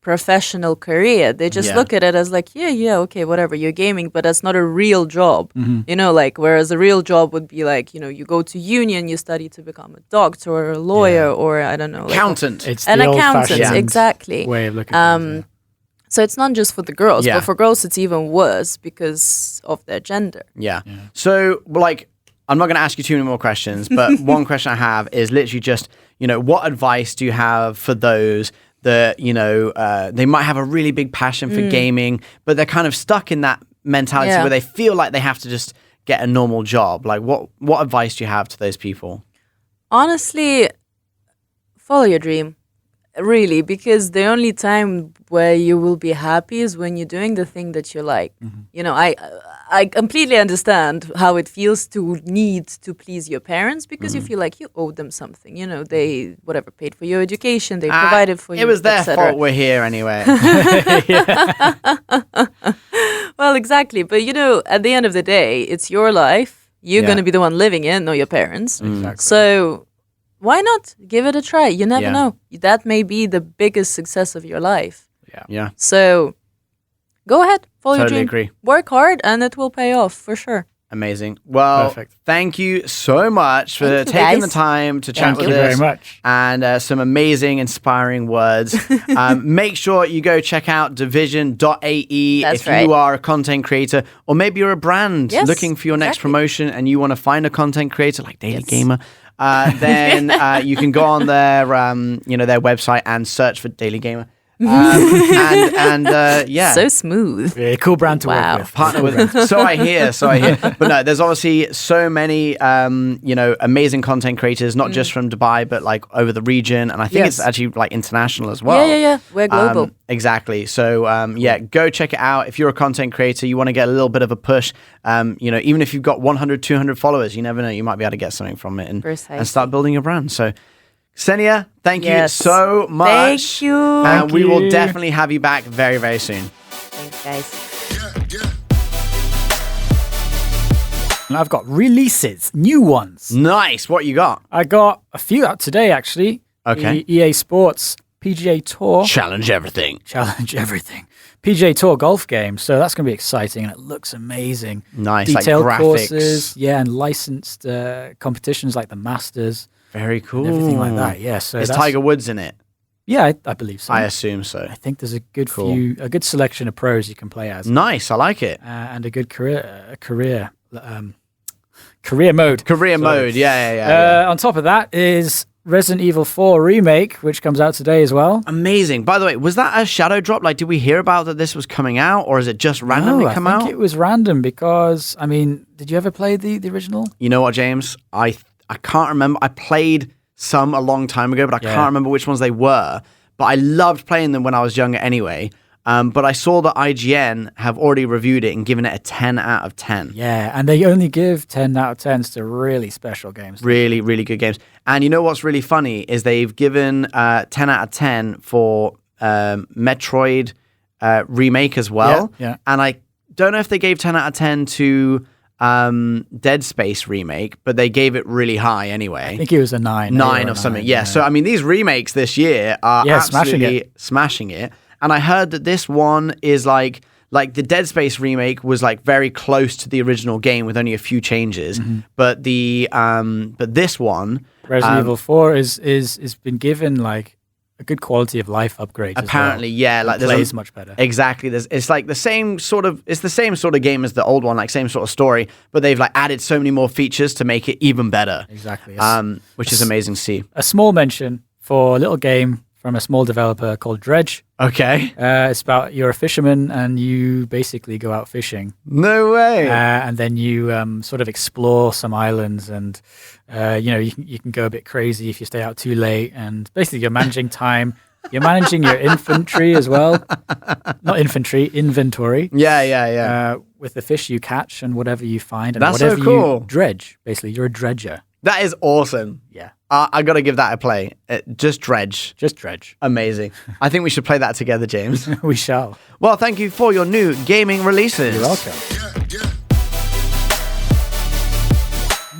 professional career. They just look at it as like, okay, whatever, you're gaming, but that's not a real job. Like whereas a real job would be like, you go to uni and you study to become a doctor or a lawyer or I don't know, Accountant. It's an the accountant, old-fashioned exactly. way of looking at things. So it's not just for the girls, but for girls it's even worse because of their gender. Yeah. So, like, I'm not going to ask you too many more questions, but one question I have is literally just, what advice do you have for those that, they might have a really big passion for gaming, but they're kind of stuck in that mentality where they feel like they have to just get a normal job? Like, what advice do you have to those people? Honestly, follow your dream. Really, because the only time where you will be happy is when you're doing the thing that you like. I completely understand how it feels to need to please your parents because you feel like you owe them something. They paid for your education, they provided for you. It was their fault we're here anyway. Well, exactly. But at the end of the day, it's your life. You're going to be the one living it, not your parents. Exactly. So why not give it a try? You never know. That may be the biggest success of your life. Yeah. So go ahead, follow your dream. Agree. Work hard, and it will pay off for sure. Amazing. Well, Perfect. Thank you so much for taking the time to chat with us. Thank you very much. And some amazing, inspiring words. Make sure you go check out division.ae if you are a content creator, or maybe you're a brand looking for your next promotion and you want to find a content creator like Daily Gamer. Then you can go on their website and search for Daily Gamer. So smooth. Yeah, cool brand to work with. Partner with them. So I hear. But no, there's obviously so many amazing content creators, not just from Dubai, but like over the region, and I think it's actually like international as well. Yeah. We're global. Exactly. So go check it out. If you're a content creator, you want to get a little bit of a push, even if you've got 100, 200 followers, you never know, you might be able to get something from it and start building your brand. So Ksenia, thank you so much. Thank you. And we will definitely have you back very, very soon. Thanks, guys. And I've got releases, new ones. Nice. What you got? I got a few out today, actually. Okay. The EA Sports PGA Tour. Challenge everything. PGA Tour golf game. So that's going to be exciting, and it looks amazing. Nice. Detailed like graphics. courses. Yeah, and licensed competitions like the Masters. Very cool. And everything like that. Yeah. So Is Tiger Woods in it? Yeah, I believe so. I assume so. I think there's a good selection of pros you can play as. Nice. I like it. And a good career mode. Career mode. Yeah. On top of that is Resident Evil 4 Remake, which comes out today as well. Amazing. By the way, was that a shadow drop? Like, did we hear about that this was coming out, or is it just randomly come out? I think it was random because, I mean, did you ever play the original? You know what, James? I can't remember. I played some a long time ago, but I can't remember which ones they were. But I loved playing them when I was younger anyway. But I saw that IGN have already reviewed it and given it a 10 out of 10. Yeah, and they only give 10 out of 10s to really special games. Really, really good games. And you know what's really funny is they've given 10 out of 10 for Metroid Remake as well. Yeah. And I don't know if they gave 10 out of 10 to Dead Space Remake, but they gave it really high anyway. I think it was a 9. 9 or something. Yeah. So, I mean, these remakes this year are absolutely smashing it. And I heard that this one is like the Dead Space remake was like very close to the original game with only a few changes. Mm-hmm. But this one, Resident Evil 4 is been given like a good quality of life upgrade. Apparently, yeah, like it plays much better. Exactly. It's like the same sort of game as the old one, like same sort of story, but they've like added so many more features to make it even better. Exactly. Which is amazing to see. A small mention for a little game from a small developer called Dredge. Okay. It's about you're a fisherman and you basically go out fishing. No way. And then you sort of explore some islands, and you can go a bit crazy if you stay out too late. And basically, you're managing time. You're managing your infantry as well. Not infantry, inventory. Yeah. With the fish you catch and whatever you find, and That's whatever so cool. you dredge. Basically, you're a dredger. That is awesome. Yeah. I got to give that a play. Just Dredge. Amazing. I think we should play that together, James. We shall. Well, thank you for your new gaming releases. You're welcome.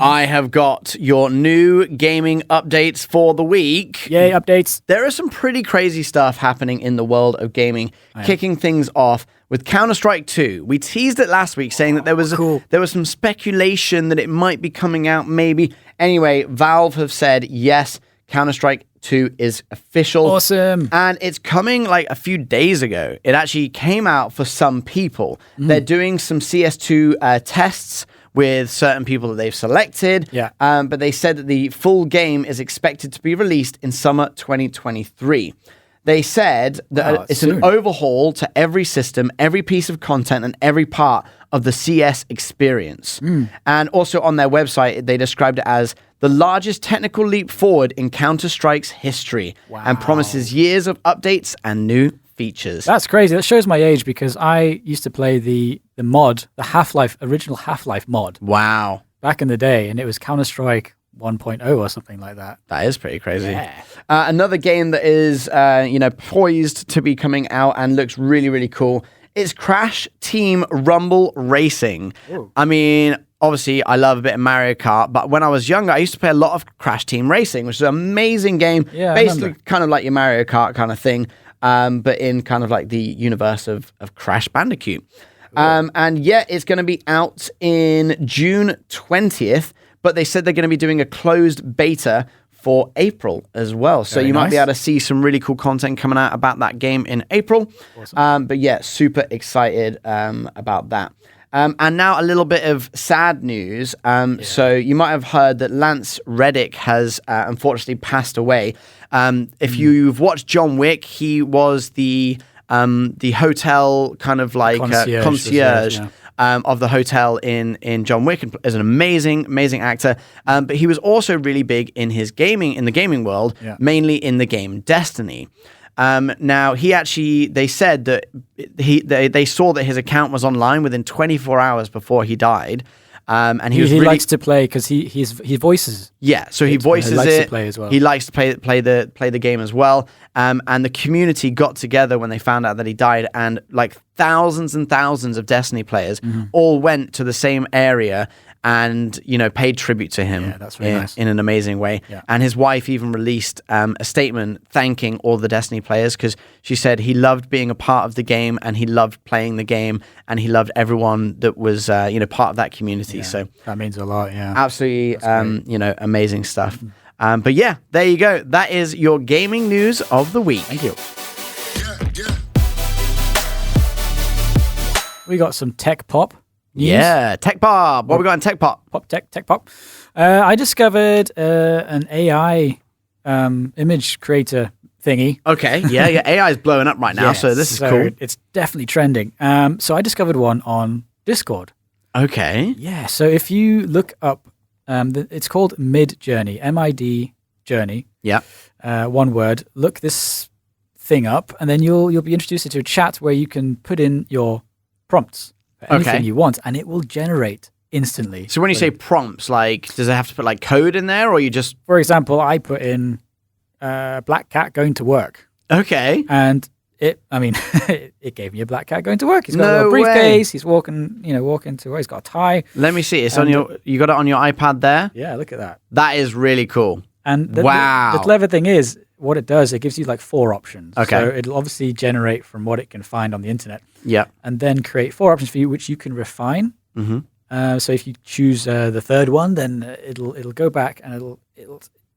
I have got your new gaming updates for the week. Yay, updates. There is some pretty crazy stuff happening in the world of gaming, kicking things off with Counter-Strike 2. We teased it last week saying that there was some speculation that it might be coming out maybe. Anyway, Valve have said, yes, Counter-Strike 2 is official. Awesome. And it's coming like a few days ago. It actually came out for some people. They're doing some CS2 tests with certain people that they've selected. Yeah. But they said that the full game is expected to be released in summer 2023. They said that it's soon. an overhaul to every system, every piece of content, and every part of the CS experience. And also on their website, they described it as the largest technical leap forward in Counter-Strike's history, and promises years of updates and new features. That's crazy. That shows my age because I used to play the mod, the original Half-Life mod. Wow. Back in the day, and it was Counter-Strike 1.0 or something like that. That is pretty crazy. Yeah. Another game that is, poised to be coming out and looks really, really cool. It's Crash Team Rumble Racing. Ooh. I mean, obviously, I love a bit of Mario Kart, but when I was younger, I used to play a lot of Crash Team Racing, which is an amazing game. Yeah, basically, kind of like your Mario Kart kind of thing, but in kind of like the universe of Crash Bandicoot. Cool. And yeah, it's going to be out in June 20th. But they said they're going to be doing a closed beta for April as well. So you might be able to see some really cool content coming out about that game in April. Awesome. But yeah, super excited about that. And now a little bit of sad news. So you might have heard that Lance Reddick has unfortunately passed away. If you've watched John Wick, he was the hotel kind of like concierge. Of the hotel in John Wick, as an amazing actor. But he was also really big in the gaming world, mainly in the game Destiny. Now they said that they saw that his account was online within 24 hours before he died. And he likes to play because he voices. Yeah, so he voices likes it. To play as well. He likes to play the game as well. And the community got together when they found out that he died, and like thousands and thousands of Destiny players all went to the same area and paid tribute to him. Yeah, that's really nice. In an amazing way. Yeah. And his wife even released a statement thanking all the Destiny players, because she said he loved being a part of the game and he loved playing the game and he loved everyone that was part of that community. Yeah, so that means a lot. Yeah, absolutely amazing stuff. But yeah, there you go. That is your gaming news of the week. Thank you. We got some tech pop news. Yeah, Tech Pop. What we got in Tech Pop? Tech pop. I discovered an AI image creator thingy. Okay, yeah. AI is blowing up right now, so this is cool. It's definitely trending. So I discovered one on Discord. Okay. Yeah, so if you look up, it's called Mid Journey, MID Journey. Yeah. One word. Look this thing up, and then you'll be introduced to a chat where you can put in your prompts for anything you want, and it will generate instantly. So when you say prompts, like, does it have to put like code in there, or you just? For example, I put in black cat going to work. Okay. And it gave me a black cat going to work. He's got a No little briefcase. way. He's walking to work. He's got a tie. Let me see. It's on you got it on your iPad there? Yeah, look at that. That is really cool. And Wow. the clever thing is, what it does, it gives you like 4 options. Okay. So it'll obviously generate from what it can find on the internet. Yeah. And then create 4 options for you, which you can refine. Mm-hmm. So if you choose the third one, then it'll go back and it'll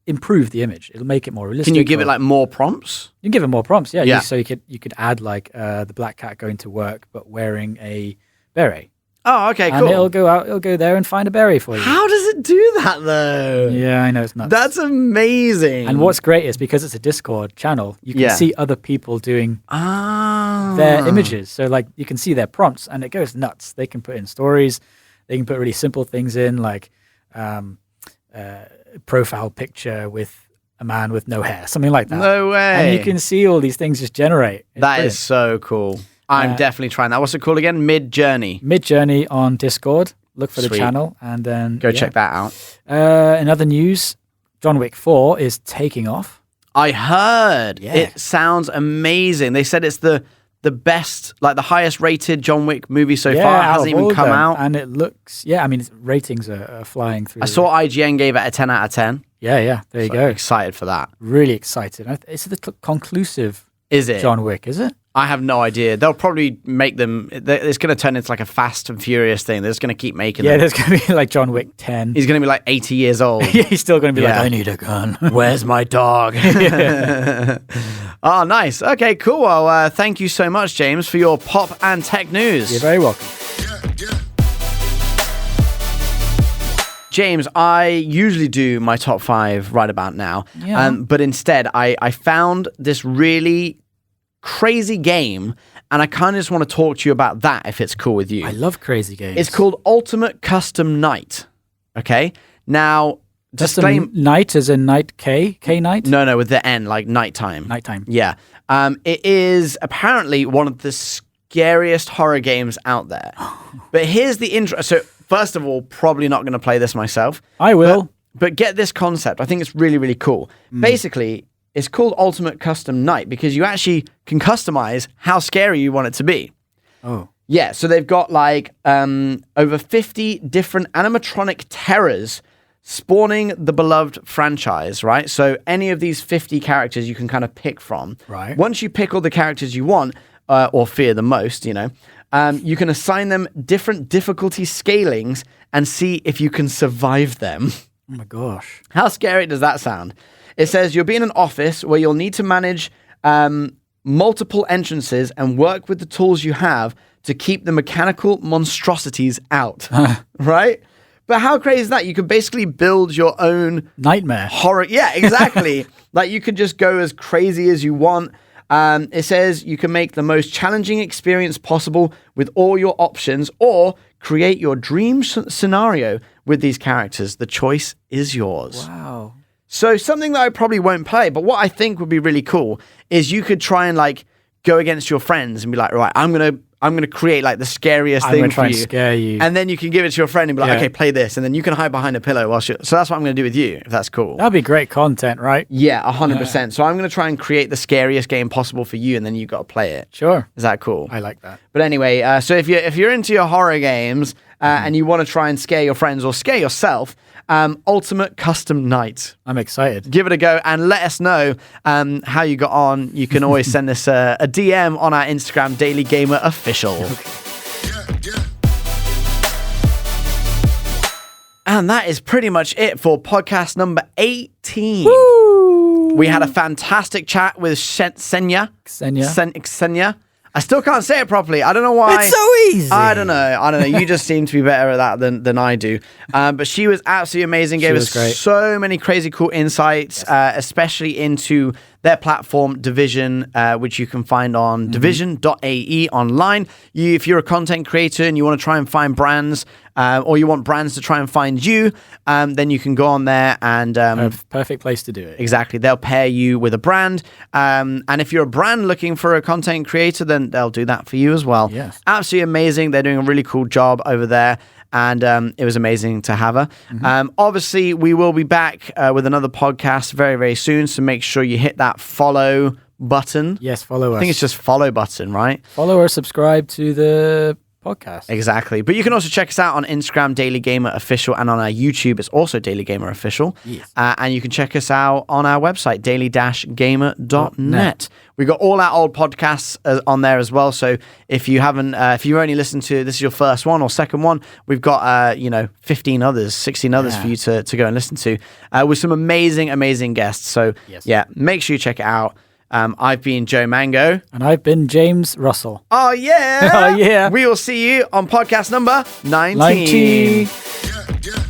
improve the image. It'll make it more realistic. Can you give it like more prompts? You can give it more prompts, yeah. Yeah. So you could add like the black cat going to work but wearing a beret. Oh, okay, cool. And it'll go there and find a beret for you. How does it do that though? Yeah, I know, it's nuts. That's amazing. And what's great is because it's a Discord channel, you can see other people doing their images. So like you can see their prompts and it goes nuts. They can put in stories. They can put really simple things in like profile picture with a man with no hair, something like that. No way. And you can see all these things just generate. It's That brilliant. is so cool. I'm definitely trying that. What's it called again? Mid Journey. Mid Journey on Discord. Look for the Sweet. channel and then Go check that out. In other news, John Wick 4 is taking off. I heard. Yeah. It sounds amazing. They said it's the best, like the highest rated John Wick movie so far. It hasn't even come out. And it looks, its ratings are flying through. I saw IGN gave it a 10 out of 10. Yeah. There you So go. excited for that. Really excited. It's the conclusive Is it? John Wick, is it? I have no idea. They'll probably make them. It's going to turn into like a Fast and Furious thing. They're just going to keep making them. There's going to be like John Wick 10. He's going to be like 80 years old. He's still going to be Yeah. like, I need a gun. Where's my dog? Oh, nice. Okay, cool. Well, thank you so much, James, for your pop and tech news. You're very welcome. James, I usually do my top 5 right about now. Yeah. But instead, I found this really crazy game, and I kind of just want to talk to you about that, if it's cool with you. I love crazy games. It's called Ultimate Custom Night. Okay? Now, disclaim... Night as in night K night? No, with the N, like nighttime. Nighttime. Yeah. It is apparently one of the scariest horror games out there. But here's the intro. So, first of all, probably not going to play this myself. I will. But get this concept. I think it's really, really cool. Basically, it's called Ultimate Custom Night because you actually can customize how scary you want it to be. Oh. Yeah, so they've got like over 50 different animatronic terrors spawning the beloved franchise, right? So any of these 50 characters you can kind of pick from. Right. Once you pick all the characters you want, or fear the most, you can assign them different difficulty scalings and see if you can survive them. Oh my gosh. How scary does that sound? It says you'll be in an office where you'll need to manage multiple entrances and work with the tools you have to keep the mechanical monstrosities out. Right? But how crazy is that? You could basically build your own Nightmare. horror. Yeah, exactly. Like you could just go as crazy as you want. It says you can make the most challenging experience possible with all your options or create your dream scenario with these characters. The choice is yours. Wow. So something that I probably won't play, but what I think would be really cool is you could try and like go against your friends and be like, right, I'm gonna I'm going to create like the scariest thing for you. Scare you. And then you can give it to your friend and be like, okay, play this. And then you can hide behind a pillow whilst you... So that's what I'm going to do with you, if that's cool. That'd be great content, right? Yeah, 100%. So I'm going to try and create the scariest game possible for you, and then you've got to play it. Sure. Is that cool? I like that. But anyway, so if you're into your horror games and you want to try and scare your friends or scare yourself, Ultimate Custom Night. I'm excited. Give it a go and let us know how you got on. You can always send us a DM on our Instagram, Daily Gamer Official. And that is pretty much it for podcast number 18. Woo! We had a fantastic chat with Ksenia. Ksenia. I still can't say it properly. I don't know why. It's so easy. I don't know. You just seem to be better at that than I do. But she was absolutely amazing. Gave us so many crazy cool insights, especially into their platform, Division, which you can find on division.ae online. If you're a content creator and you want to try and find brands, or you want brands to try and find you, then you can go on there and... perfect place to do it. Exactly. They'll pair you with a brand. And if you're a brand looking for a content creator, then they'll do that for you as well. Yes. Absolutely amazing. They're doing a really cool job over there. And it was amazing to have her. Obviously, we will be back with another podcast very, very soon. So make sure you hit that follow button. Yes, follow us. I think it's just follow button, right? Follow or subscribe to the podcast. Exactly. But you can also check us out on Instagram, Daily Gamer Official, and on our YouTube, it's also Daily Gamer Official. Yes. And you can check us out on our website, daily-gamer.net. We got all our old podcasts on there as well. So if you haven't, if you only listened to this is your first one or second one, we've got 15 others, 16 others for you to go and listen to with some amazing guests. So make sure you check it out. I've been Joe Mango. And I've been James Russell. Oh, yeah. Oh, yeah. We will see you on podcast number 19. 19. Yeah.